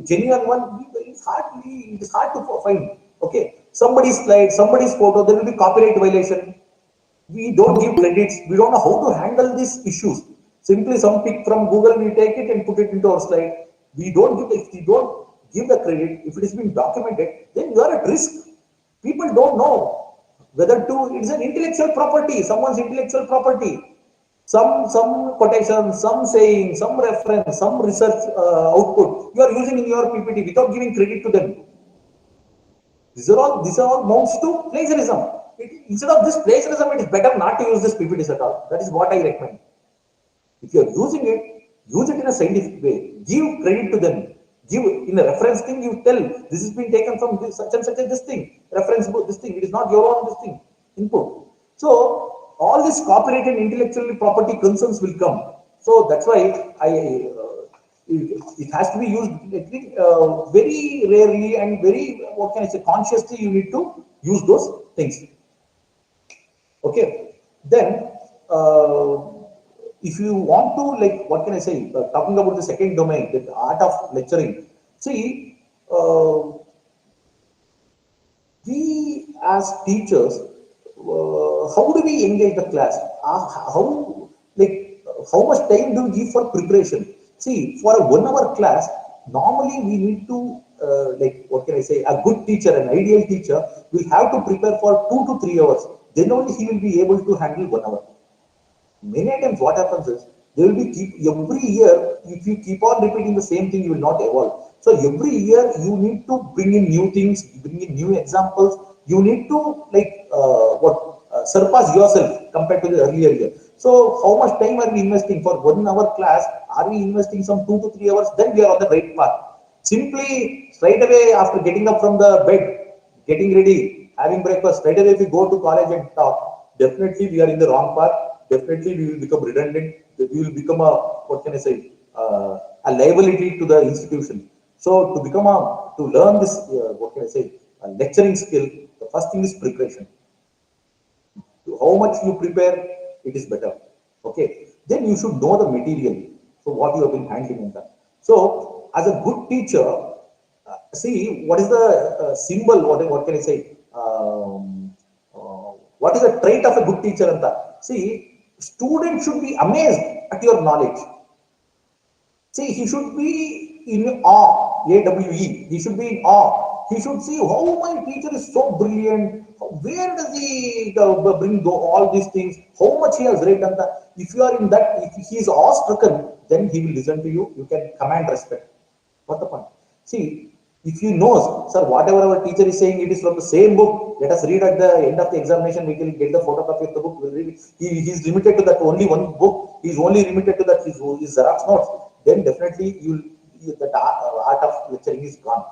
genuine one. It is hard to find. Okay, somebody's slide, somebody's photo, there will be copyright violation. We don't give credits. We don't know how to handle these issues. Simply some pic from Google, we take it and put it into our slide. If we don't give the credit, if it has been documented, then you are at risk. People don't know whether it's an intellectual property, someone's intellectual property. Some quotation, some saying, some reference, some research output you are using in your PPT without giving credit to them. These are all amounts to plagiarism. Instead of this plagiarism, it is better not to use this PPTs at all. That is what I recommend. If you are using it, use it in a scientific way. Give credit to them. Give in a reference thing. You tell this has been taken from such and such as this thing. Reference book, this thing. It is not your own this thing. Input. So all this copyright and intellectual property concerns will come. So that's why it has to be used, I think, very rarely and very, what can I say, consciously. You need to use those things. Okay. Then if you want to, like, what can I say, talking about the second domain, the art of lecturing. See, we as teachers, how do we engage the class? How, like, how much time do we give for preparation? See, for a 1 hour class, normally we need to, like, what can I say, a good teacher, an ideal teacher will have to prepare for 2 to 3 hours. Then only he will be able to handle 1 hour. Many times what happens is, they will be keep every year, if you keep on repeating the same thing, you will not evolve. So every year you need to bring in new things, bring in new examples. You need to, like, what surpass yourself compared to the earlier year. So how much time are we investing for 1 hour class? Are we investing some 2 to 3 hours? Then we are on the right path. Simply straight away after getting up from the bed, getting ready, having breakfast, straight away if we go to college and talk, definitely we are in the wrong path. Definitely we will become redundant. We will become a, what can I say, a liability to the institution. So to become a, to learn this, what can I say, a lecturing skill, the first thing is preparation. How much you prepare, it is better. Okay, then you should know the material, so what you have been handling in that. So as a good teacher, see what is the symbol, what can I say, what is the trait of a good teacher anta. See, student should be amazed at your knowledge. See, he should be in awe, AWE. He should be in awe. He should see how my teacher is so brilliant. Where does he bring all these things? How much he has read. And if you are in that, if he is awe-stricken, then he will listen to you. You can command respect. What's the point? See, if you know, sir, whatever our teacher is saying, it is from the same book. Let us read at the end of the examination. We will get the photocopy of the book. We'll read it. He is limited to that only one book. He is only limited to that his Xerox notes. Then definitely the art of lecturing is gone.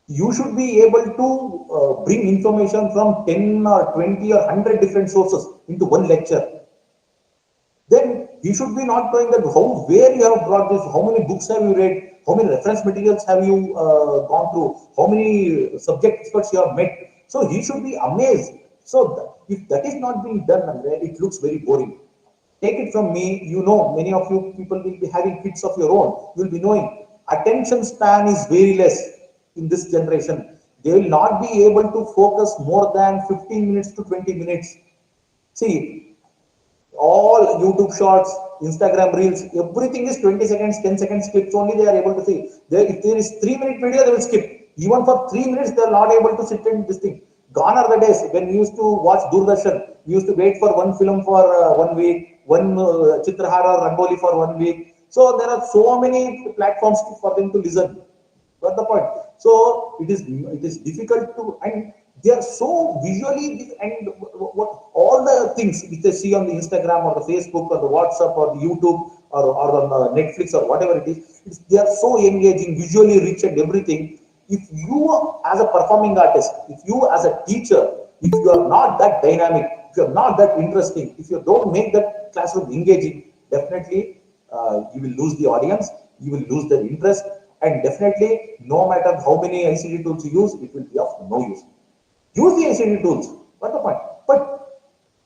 You should be able to bring information from 10 or 20 or 100 different sources into one lecture. Then you should be not knowing that how, where you have brought this, how many books have you read, how many reference materials have you gone through, how many subject experts you have met. So he should be amazed. So if that is not being done, it looks very boring. Take it from me, you know, many of you people will be having kids of your own. You will be knowing attention span is very less in this generation. They will not be able to focus more than 15 minutes to 20 minutes. See, all YouTube shorts, Instagram reels, everything is 20 seconds, 10 seconds clips only they are able to see. If there is 3 minute video, they will skip. Even for 3 minutes, they are not able to sit in this thing. Gone are the days when we used to watch Doordarshan. We used to wait for one film for 1 week, one Chitrahara or Rangoli for 1 week. So there are so many platforms for them to listen. Got the point? So it is difficult to, and they are so visually, and what all the things which they see on the Instagram or the Facebook or the WhatsApp or the YouTube or on the Netflix or whatever it is, they are so engaging, visually rich and everything. If you as a performing artist, if you as a teacher, if you are not that dynamic, if you are not that interesting, if you don't make that classroom engaging, definitely you will lose the audience, you will lose their interest, and definitely no matter how many ICT tools you use, it will be of no use. Use the ICT tools. What's the point? But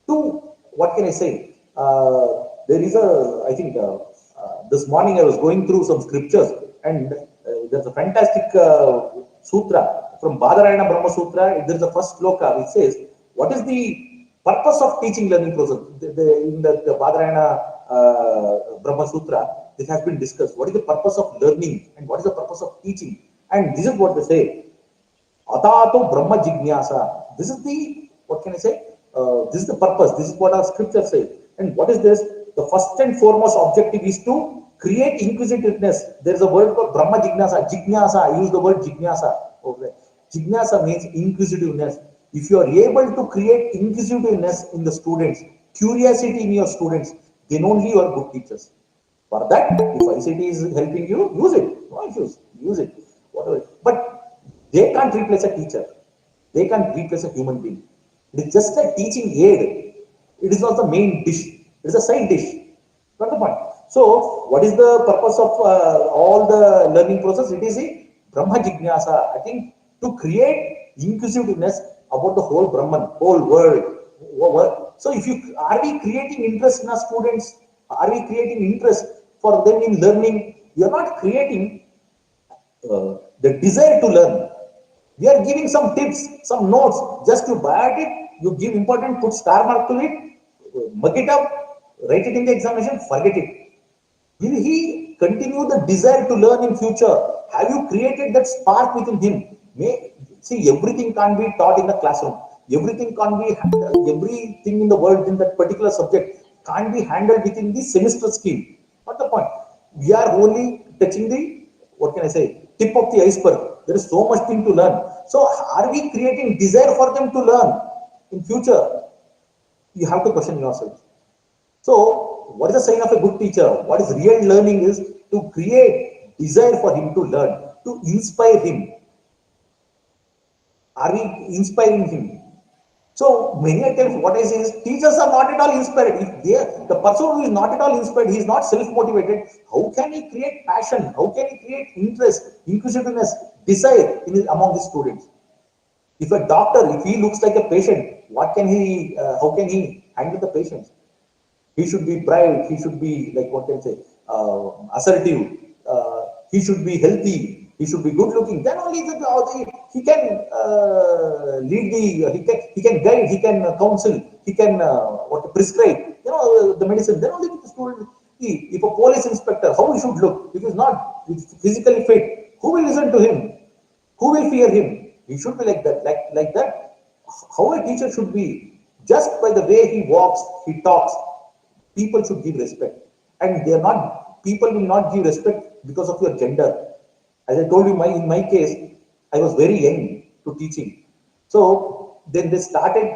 to, what can I say? There is a, I think this morning I was going through some scriptures, and there's a fantastic sutra from Badarayana Brahma Sutra. There's the first sloka which says, what is the purpose of teaching learning process? In the Badarayana Brahma Sutra, this has been discussed. What is the purpose of learning and what is the purpose of teaching? And this is what they say. Atato Brahma Jignasa. This is the, what can I say? This is the purpose. This is what our scripture says. And what is this? The first and foremost objective is to create inquisitiveness. There is a word called Brahma Jignasa. Jignasa, I use the word Jignasa. Okay. Jignasa means inquisitiveness. If you are able to create inquisitiveness in the students, curiosity in your students, then only you are good teachers. For that, if ICT is helping you, use it. No issues. Use it. Whatever. But they can't replace a teacher. They can't replace a human being. It is just a teaching aid. It is not the main dish. It is a side dish. Got the point? So, what is the purpose of all the learning process? It is a Brahma Jignasa. I think to create inquisitiveness about the whole Brahman, whole world. So, if you are we creating interest in our students? Are we creating interest for them in learning? We are not creating the desire to learn. We are giving some tips, some notes, just to buy it. You give important, put star mark to it, mug it up, write it in the examination, forget it. Will he continue the desire to learn in future? Have you created that spark within him? See, everything can't be taught in the classroom. Everything can't be, everything in the world in that particular subject can't be handled within the semester scheme. What's the point? We are only touching the, what can I say, tip of the iceberg. There is so much thing to learn. So are we creating desire for them to learn in future? You have to question yourself. So, what is the sign of a good teacher? What is real learning is to create desire for him to learn, to inspire him. Are we inspiring him? So many times what I say is teachers are not at all inspired. If they are, the person who is not at all inspired, he is not self-motivated, how can he create passion? How can he create interest, inquisitiveness, desire in among the students? If a doctor, if he looks like a patient, what can he, how can he handle the patients? He should be bright. He should be like what can I say, assertive. He should be healthy. He should be good looking. Then only he can lead the. He can guide. He can counsel. He can what prescribe. The medicine. Then only the student. See, if a police inspector, how he should look? If he's not physically fit, who will listen to him? Who will fear him? He should be like that. Like that. How a teacher should be. Just by the way he walks, he talks, people should give respect, and they are not, people will not give respect because of your gender. As I told you, in my case, I was very young to teaching, so then they started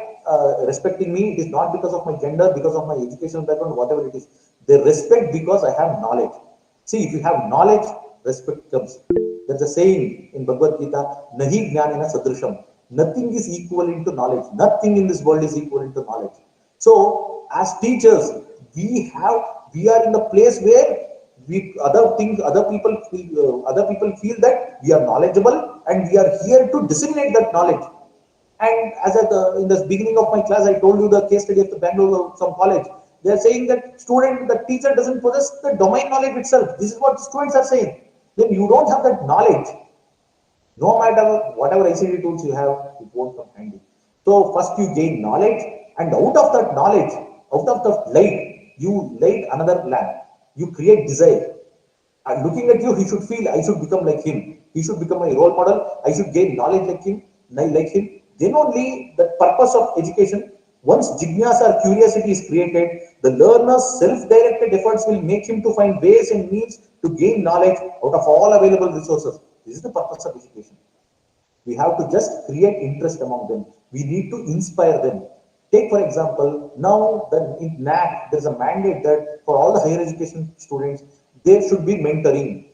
respecting me. It is not because of my gender, because of my educational background, whatever it is. They respect because I have knowledge. See, if you have knowledge, respect comes. There's a saying in Bhagavad Gita, nahi jnanena sadrisham. Nothing is equivalent to knowledge. Nothing in this world is equivalent to knowledge. So as teachers, we are in the place where we other people feel that we are knowledgeable, and we are here to disseminate that knowledge. And as at in the beginning of my class, I told you the case study of the Bangalore some college. They are saying that the teacher doesn't possess the domain knowledge itself. This is what the students are saying. Then you don't have that knowledge. No matter whatever ICT tools you have, it won't come handy. So first you gain knowledge, and out of that knowledge, out of the light, you light another lamp. You create desire. And looking at you, he should feel I should become like him. He should become my role model. I should gain knowledge like him. Then only the purpose of education. Once jignyasa or curiosity is created, the learner's self-directed efforts will make him to find ways and means to gain knowledge out of all available resources. This is the purpose of education. We have to just create interest among them. We need to inspire them. Take for example, now in NAC, there is a mandate that for all the higher education students, there should be mentoring.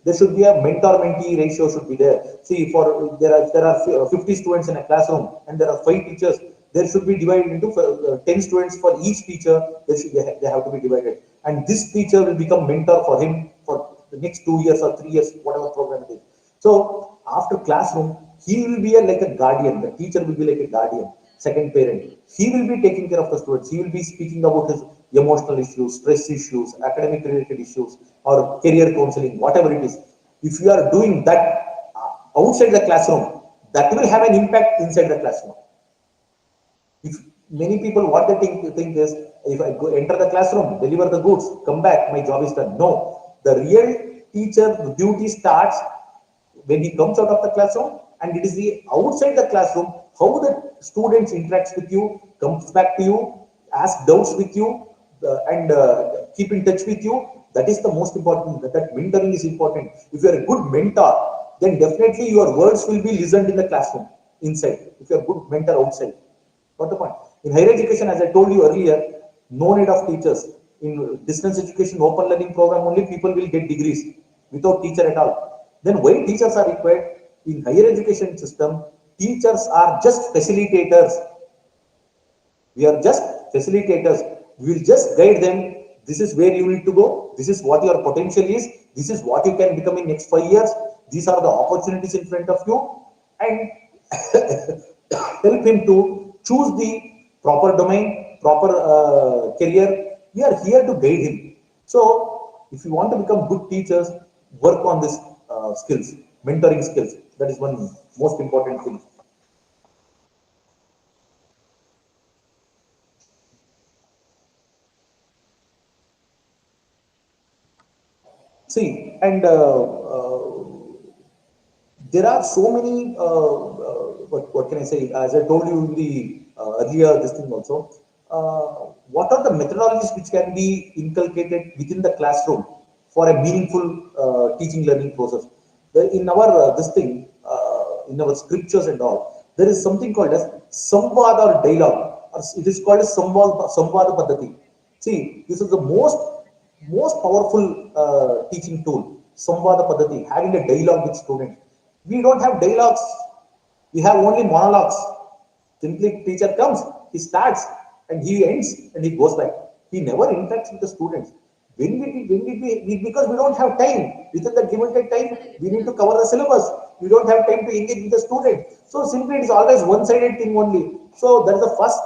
There should be a mentor-mentee ratio should be there. See, for there are 50 students in a classroom, and there are 5 teachers. There should be divided into 10 students for each teacher. They have to be divided, and this teacher will become mentor for him for the next 2 years or 3 years, whatever program it is. So after classroom, he will be like a guardian. The teacher will be like a guardian, second parent. He will be taking care of the students. He will be speaking about his emotional issues, stress issues, academic related issues, or career counseling, whatever it is. If you are doing that outside the classroom, that will have an impact inside the classroom. If many people, what they think is, if I go enter the classroom, deliver the goods, come back, my job is done. No, the real teacher duty starts when he comes out of the classroom, and it is the outside the classroom, how the students interacts with you, comes back to you, ask doubts with you, and keep in touch with you. That is the most important. That mentoring is important. If you are a good mentor, then definitely your words will be listened in the classroom inside. If you are a good mentor outside, what the point? In higher education, as I told you earlier, no need of teachers. In distance education, open learning program, only people will get degrees without teacher at all. Then why teachers are required? In higher education system, teachers are just facilitators. We are just facilitators. We will just guide them. This is where you need to go. This is what your potential is. This is what you can become in next 5 years. These are the opportunities in front of you, and help him to choose the proper domain, proper career, We are here to guide him. So, if you want to become good teachers, work on this skills, mentoring skills. That is one most important thing. See, and there are so many, what can I say, as I told you in the earlier this thing also, what are the methodologies which can be inculcated within the classroom for a meaningful teaching learning process? In our this thing, in our scriptures and all, there is something called as samvad or dialogue, or it is called as samvada paddhati. See, this is the most powerful teaching tool, samvada paddhati, having a dialogue with students. We don't have dialogues, we have only monologues. Simply, teacher comes, he starts, and he ends, and he goes back. He never interacts with the students. Because we don't have time. Within the limited time, we need to cover the syllabus. We don't have time to engage with the student. So simply, it is always one-sided thing only. So that is the first.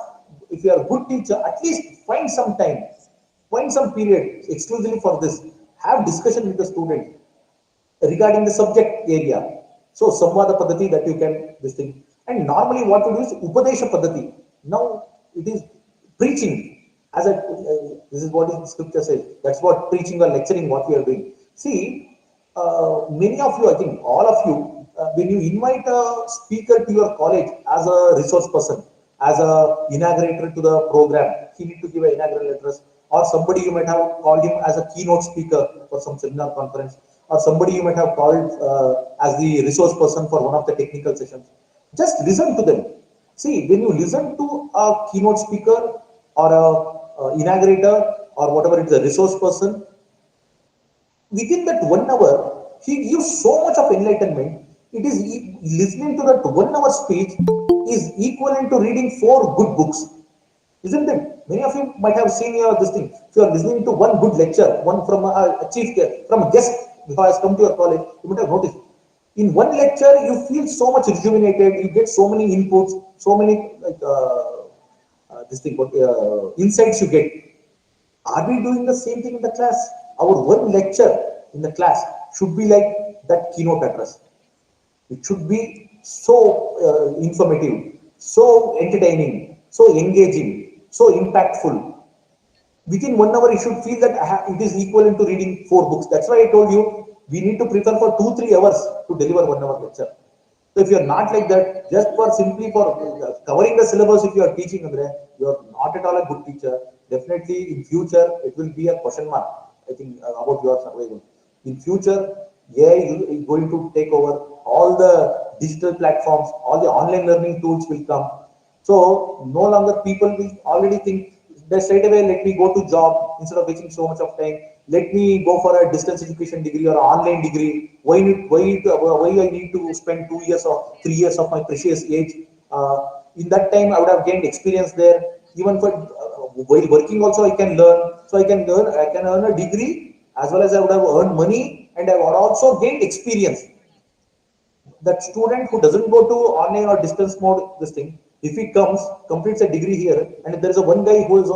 If you are a good teacher, at least find some period exclusively for this. Have discussion with the student regarding the subject area. So Samvada Paddhati that you can this thing. And normally what we do is Upadesha Paddhati. Now it is preaching. As a this is what the scripture says. That's what preaching or lecturing what we are doing. See, many of you, I think all of you, when you invite a speaker to your college as a resource person, as a inaugurator to the program, he need to give an inaugural address, or somebody you might have called him as a keynote speaker for some seminar conference, or somebody you might have called as the resource person for one of the technical sessions. Just listen to them. See, when you listen to a keynote speaker or a inaugurator or whatever it is, a resource person, within that 1 hour, he gives so much of enlightenment. It is listening to that 1 hour speech is equivalent to reading 4 good books, isn't it? Many of you might have seen your this thing. If you are listening to one good lecture, one from a chief guest, from a guest who has come to your college, you might have noticed. In one lecture, you feel so much rejuvenated. You get so many inputs, so many like this thing, insights you get. Are we doing the same thing in the class? Our one lecture in the class should be like that keynote address. It should be so informative, so entertaining, so engaging, so impactful. Within 1 hour, you should feel that it is equivalent to reading 4 books. That's why I told you we need to prepare for 2-3 hours to deliver 1 hour lecture. So if you are not like that, just for simply for covering the syllabus, if you are teaching, you are not at all a good teacher. Definitely in future, it will be a question mark, I think, about your survival. In future, AI is going to take over all the digital platforms, all the online learning tools will come. So no longer people will already think that straight away, let me go to job instead of wasting so much of time. Let me go for a distance education degree or online degree. Why I need to spend 2 years or 3 years of my precious age? In that time, I would have gained experience there. Even for while working also, I can learn. So I can earn a degree as well as I would have earned money, and I would also gained experience. That student who doesn't go to online or distance mode this thing, if he comes, completes a degree here, and there is a one guy who has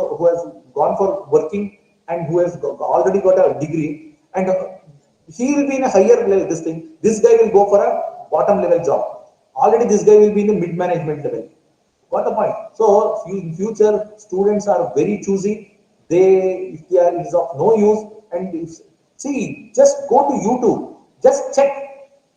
gone for working and who has already got a degree, and he will be in a higher level this thing, this guy will go for a bottom level job. Already this guy will be in the mid management level. Got the point? So in future, students are very choosy. They, if they are, it is of no use. And if, see, just go to YouTube, just check.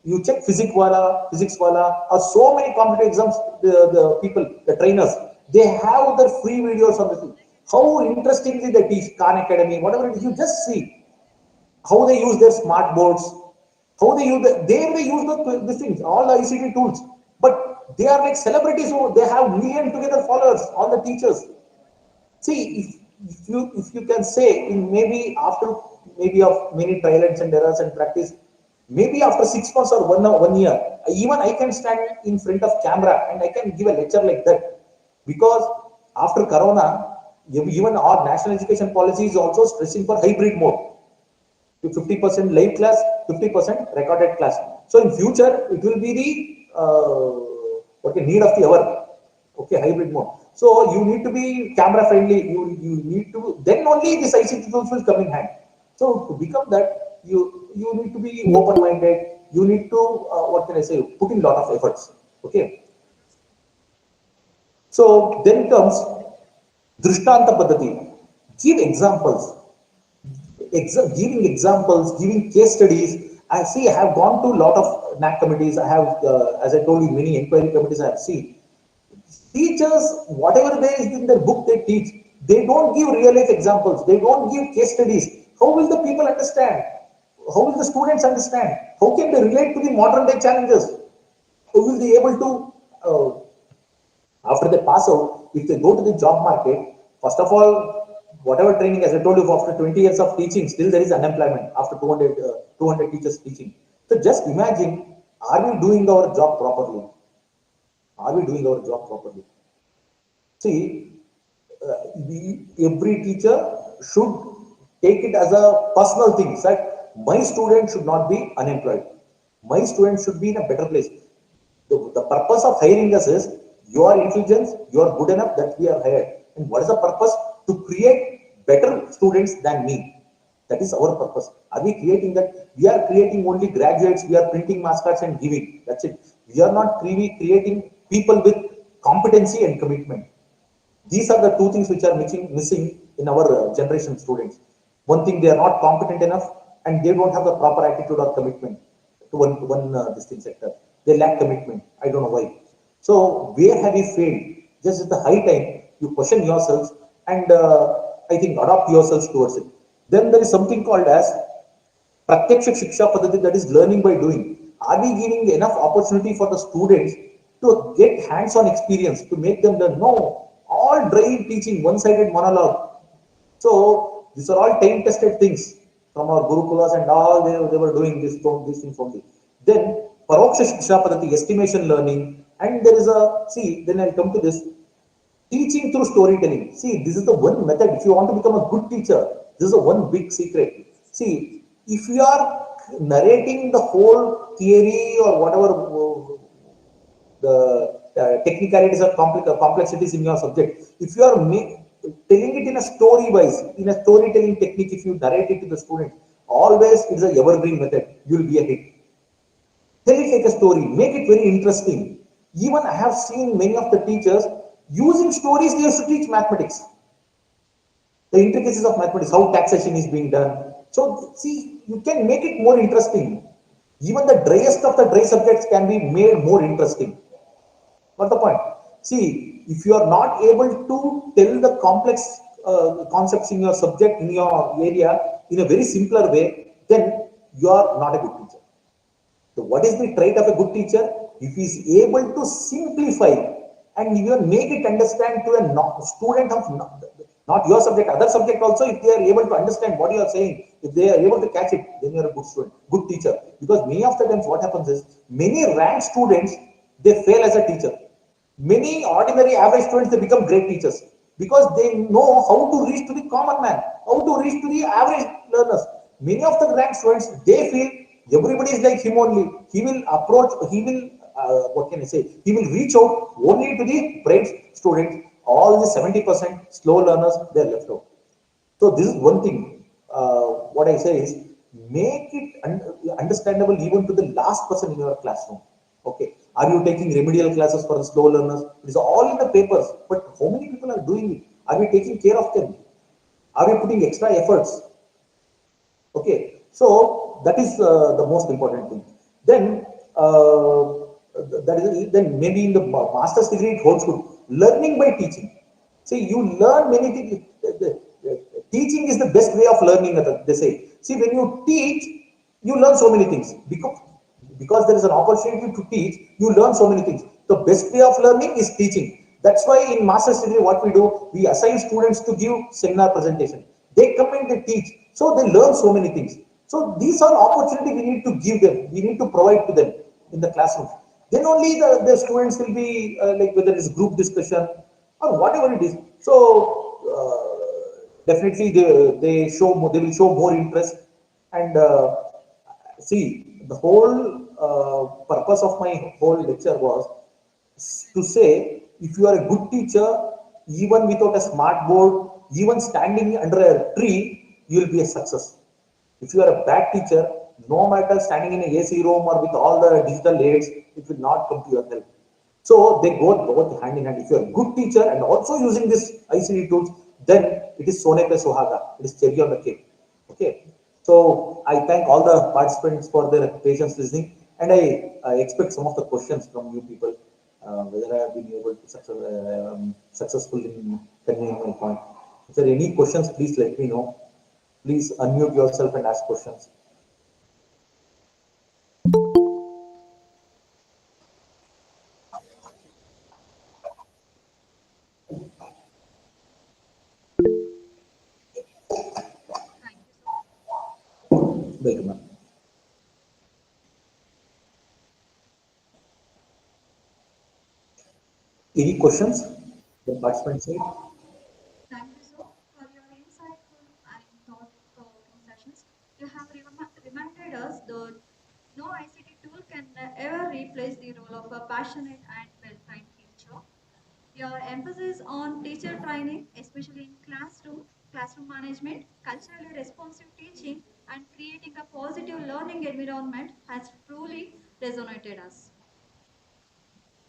You check physics wala, or so many competitive exams. The people, the trainers, they have their free videos on the thing. How interestingly they teach Khan Academy, whatever it is. You just see how they use their smart boards, how they use they use these things, all the ICT tools, but they are like celebrities who they have million together followers, all the teachers. See, if you can say in maybe after maybe of many trials and errors and practice, maybe after 6 months or 1 year, even I can stand in front of camera and I can give a lecture like that. Because after Corona, even our national education policy is also stressing for hybrid mode. 50% live class, 50% recorded class. So in future, it will be the what the need of the hour. Okay, hybrid mode. So you need to be camera friendly. You need to, then only this ICT tools will come in hand. So to become that, you need to be open minded. You need to what can I say? Put in a lot of efforts. Okay. So then comes Drishtanta Paddhati. Give examples. Giving examples, giving case studies. I see. I have gone to a lot of NAC committees. I have, as I told you, many inquiry committees I have seen. Teachers, whatever they is in their book they teach, they don't give real life examples. They don't give case studies. How will the people understand? How will the students understand? How can they relate to the modern day challenges? How will they able to, after they pass out, if they go to the job market, first of all, whatever training, as I told you, after 20 years of teaching, still there is unemployment after 200 teachers teaching. So just imagine, are we doing our job properly? Are we doing our job properly? See, every teacher should take it as a personal thing. That my student should not be unemployed. My student should be in a better place. The purpose of hiring us is your intelligence, you are good enough that we are hired. And what is the purpose? To create better students than me. That is our purpose. Are we creating that? We are creating only graduates, we are printing mascots and giving. That's it. We are not really creating people with competency and commitment. These are the two things which are missing in our generation students. One thing, they are not competent enough and they don't have the proper attitude or commitment to one distinct sector. They lack commitment. I don't know why. So where have you failed? Just at the high time you question yourselves and I think adopt yourselves towards it. Then there is something called as Pratyaksha Shiksha Paddhati, that is learning by doing. Are we giving enough opportunity for the students to get hands-on experience to make them learn? No, all dry teaching, one-sided monologue. So these are all time-tested things from our Gurukulas and all. They were doing these things only. Then Paroksha Shiksha Paddhati, estimation learning, and there is a, see. Then I'll come to this. Teaching through storytelling. See, this is the one method. If you want to become a good teacher, this is the one big secret. See, if you are narrating the whole theory or whatever the technicalities or complexities in your subject, if you are telling it in a story wise, in a storytelling technique, if you narrate it to the student, always it is a evergreen method. You will be a hit. Tell it like a story. Make it very interesting. Even I have seen many of the teachers using stories. They used to teach mathematics, the intricacies of mathematics, how taxation is being done. So see, you can make it more interesting. Even the driest of the dry subjects can be made more interesting. What's the point? See, if you are not able to tell the complex concepts in your subject, in your area, in a very simpler way, then you are not a good teacher. So what is the trait of a good teacher? If he is able to simplify and even make it understand to a student of not your subject, other subject also, if they are able to understand what you are saying, if they are able to catch it, then you are a good student, good teacher. Because many of the times what happens is, many rank students, they fail as a teacher. Many ordinary average students, they become great teachers because they know how to reach to the common man, how to reach to the average learners. Many of the rank students, they feel everybody is like him only. He will approach, he will, what can I say? He will reach out only to the bright students. All the 70% slow learners, they are left out. So this is one thing. What I say is, make it understandable even to the last person in your classroom. Okay. Are you taking remedial classes for the slow learners? It is all in the papers. But how many people are doing it? Are we taking care of them? Are we putting extra efforts? Okay. So that is the most important thing. Then that is, then maybe in the master's degree it holds good. Learning by teaching. See, you learn many things. Teaching is the best way of learning, they say. See, when you teach, you learn so many things. Because there is an opportunity to teach, you learn so many things. The best way of learning is teaching. That's why in master's degree, what we do, we assign students to give seminar presentation. They come and they teach. So they learn so many things. So these are opportunities we need to give them. We need to provide to them in the classroom. Then only the students will be like whether it's group discussion or whatever it is. So definitely they will show more interest. And see, the whole purpose of my whole lecture was to say, if you are a good teacher, even without a smart board, even standing under a tree, you will be a success. If you are a bad teacher, no matter standing in a AC room or with all the digital aids, it will not come to your help. So they go both hand in hand. If you are a good teacher and also using this ICT tools, then it is Sone Pe Sohaga. It is cherry on the cake. Okay. So I thank all the participants for their patience listening, and I expect some of the questions from you people, whether I have been able to successful in conveying my point. If there are any questions, please let me know. Please unmute yourself and ask questions. Thank you so much. Welcome, ma'am. Any questions? The participants say. Thank you, sir, for your insightful and thought-provoking sessions. You have reminded us that no ICT tool can ever replace the role of a passionate and well-trained teacher. Your emphasis on teacher training, especially in classroom management, culturally responsive teaching, and creating a positive learning environment has truly resonated us.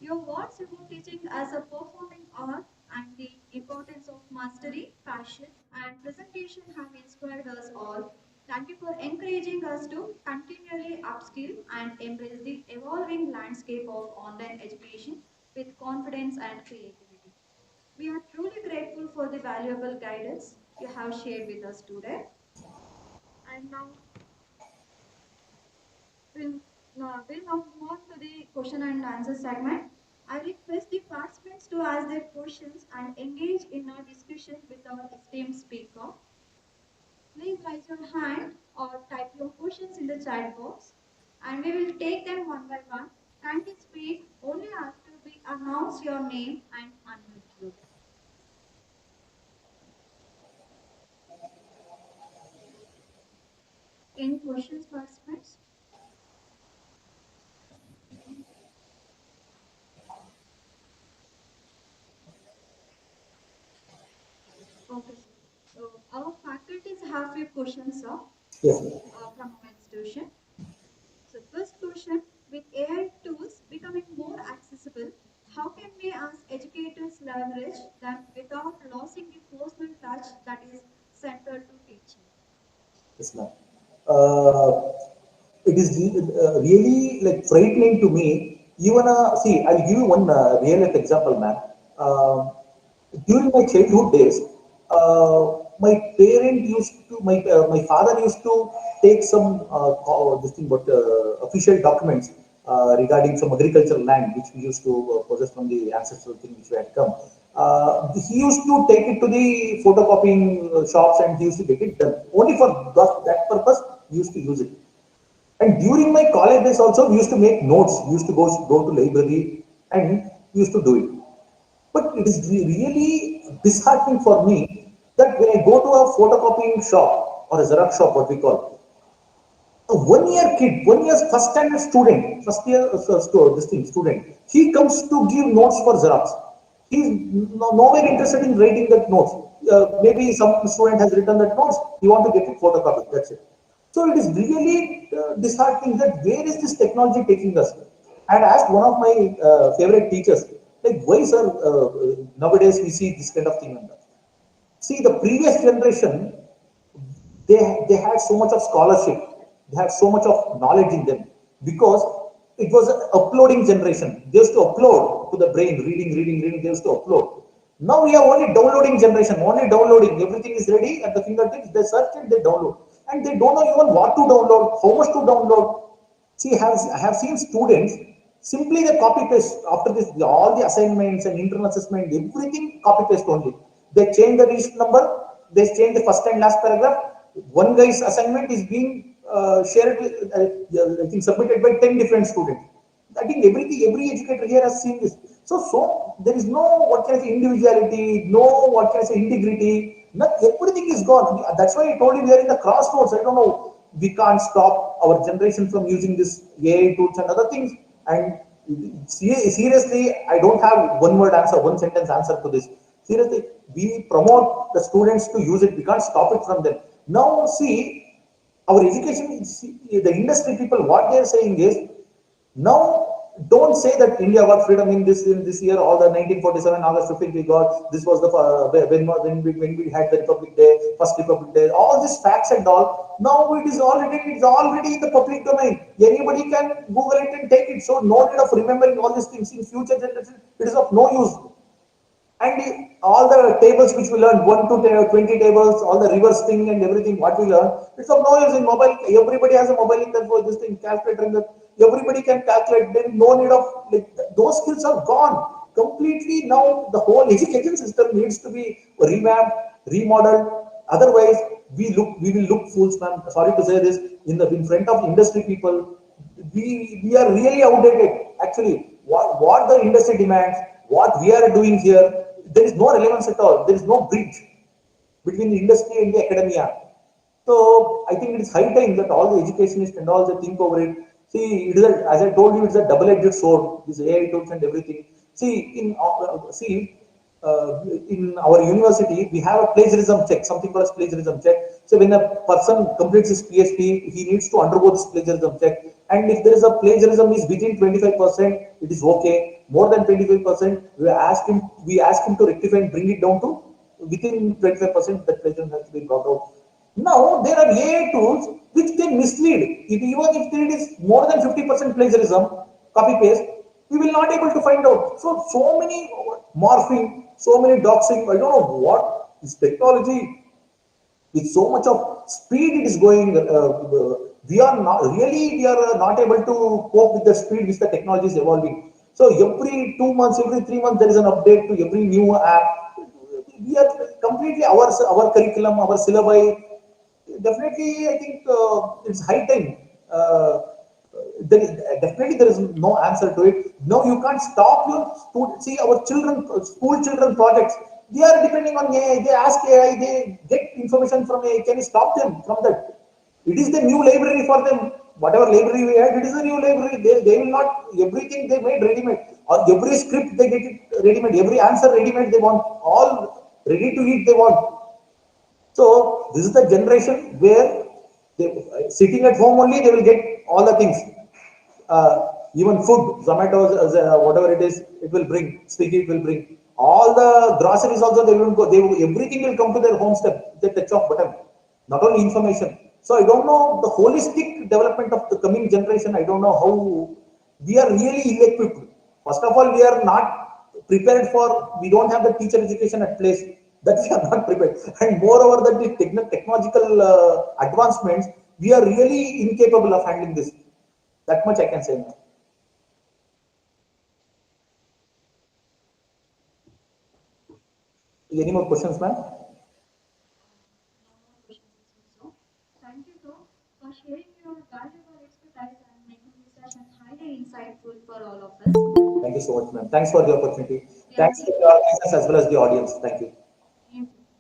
Your words about teaching as a performing art and the importance of mastery, passion, and presentation have inspired us all. Thank you for encouraging us to continually upskill and embrace the evolving landscape of online education with confidence and creativity. We are truly grateful for the valuable guidance you have shared with us today. And now we'll now move on to the question and answer segment. I request the participants to ask their questions and engage in a discussion with our esteemed speaker. Please raise your hand or type your questions in the chat box and we will take them one by one. Kindly speak only after we announce your name and unmute you. Any questions, participants? Okay, sir. So our faculties have few questions, sir, Yes. from our institution. So first question, with AI tools becoming more accessible, how can we as educators leverage them without losing the personal touch that is central to teaching? Yes, ma'am. Uh, it is really like frightening to me. Even see, I'll give you one real life example, ma'am. During my childhood days, my parent used to, my father used to take some this thing, but official documents regarding some agricultural land which we used to possess from the ancestral thing which we had come. He used to take it to the photocopying shops and he used to get it done. Only for that purpose, he used to use it. And during my college days also, we used to make notes. We used to go to library and we used to do it. But it is really disheartening for me that when I go to a photocopying shop or a Xerox shop, what we call, a 1 year kid, 1 year first standard student, first year this thing student, he comes to give notes for Xerox. He's nowhere interested in writing that notes. Maybe some student has written that notes, he want to get it photocopied. That's it. So it is really disheartening that where is this technology taking us? I had asked one of my favorite teachers, like, why, sir, nowadays we see this kind of thing and that. See, the previous generation, they had so much of scholarship, they had so much of knowledge in them because it was an uploading generation. They used to upload to the brain, reading, they used to upload. Now we are only downloading generation, only downloading. Everything is ready at the fingertips, they search it, they download, and they don't know even what to download, how much to download. See, I have seen students simply they copy paste after this all the assignments and internal assessment, everything copy paste only. They change the register number, they change the first and last paragraph. One guy's assignment is being shared, I think submitted by 10 different students. I think every educator here has seen this. So there is no what can I say individuality, no what can I say integrity. Not everything is gone. That's why I told you we are in the crossroads. I don't know. We can't stop our generation from using this AI tools and other things. And seriously, I don't have one word answer, one sentence answer to this. Seriously, we promote the students to use it. We can't stop it from them. Now, see, our education, the industry people, what they are saying is, now don't say that India got freedom in this year. All the 1947 August 15th we got. This was the when we had the Republic Day, first Republic Day. All these facts and all. Now it's already in the public domain. Anybody can Google it and take it. So no need of remembering all these things in future generation. It is of no use. And all the tables which we learned, 1 to 20 tables, all the reverse thing and everything, what we learned, it's of no use in mobile. Everybody has a mobile in the for this thing, calculator in the, everybody can calculate. Then no need of, like, those skills are gone completely. Now the whole education system needs to be revamped, remodeled. Otherwise, we will look fools, man. Sorry to say this, in front of industry people, we are really outdated. Actually, what the industry demands, what we are doing here, there is no relevance at all. There is no bridge between the industry and the academia. So I think it is high time that all the educationists and all they think over it. See, as I told you, it's a double-edged sword. This AI tools and everything. See, in our university, we have a plagiarism check, something called as plagiarism check. So when a person completes his PhD, he needs to undergo this plagiarism check. And if there is a plagiarism is within 25%, it is okay. More than 25%, we ask him to rectify and bring it down to within 25%. That plagiarism has to be brought out. Now there are AI tools which can mislead. Even if there is more than 50% plagiarism, copy paste, we will not able to find out. So many morphing, so many doxing. I don't know what is technology with so much of speed it is going. We are not able to cope with the speed which the technology is evolving. So every 2 months, every 3 months, there is an update to every new app. We are completely our curriculum, our syllabi. Definitely, I think it's high time. Definitely there is no answer to it. No, you can't stop your students. See, our children, school children projects, they are depending on AI. They ask AI, they get information from AI. Can you stop them from that? It is the new library for them. Whatever library we had, it is a new library. They will not, everything they made ready made. Or every script they get it ready made. Every answer ready made they want. All ready to eat they want. So this is the generation where sitting at home only they will get all the things. Even food, Zomato, whatever it is, it will bring. Swiggy, it will bring. All the groceries also they will go. Everything will come to their home step, the touch of button. Not only information. So I don't know the holistic development of the coming generation. I don't know how we are really ill-equipped. First of all, we are not prepared for. We don't have the teacher education at place. That we are not prepared. And moreover, that the technological advancements, we are really incapable of handling this. That much I can say. Any more questions, ma'am? No more questions, it seems so. Thank you, sir, for sharing your valuable expertise and making this session highly insightful for all of us. Thank you so much, ma'am. Thanks for the opportunity. We are Thanks to the deeply organizers as well as the audience. Thank you.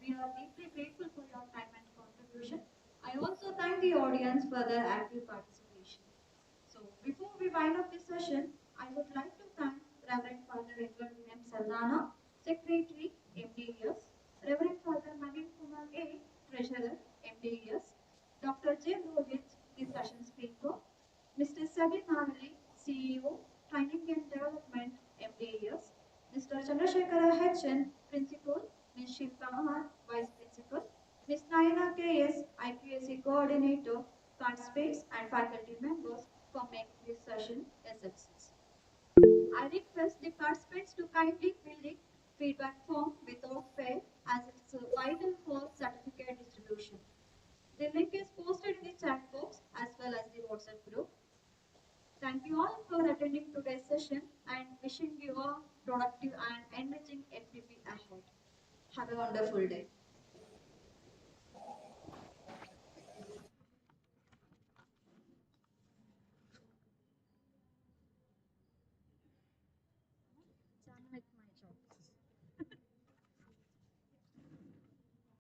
We are deeply grateful for your time and contribution. I also thank the audience for their active participation. So, before we wind up this session, I would like to thank Reverend Father Edward M. Saldana, Secretary, MDES, Reverend Father Naveen Kumar A., Treasurer, MDES, Dr. J. Lohit, the session speaker, Mr. Sabir Navali, CEO, Training and Development, MDES, Mr. Chandrasekhara H.N., Principal, Ms. Shilpa Ahmad, Vice Principal, Ms. Nayana K.S., IQAC Coordinator, participants and faculty members for making this session a success. I request the participants to kindly fill the feedback form without fail as it is vital for certificate distribution. The link is posted in the chat box as well as the WhatsApp group. Thank you all for attending today's session and wishing you a productive and enriching FDP ahead. Have a wonderful day.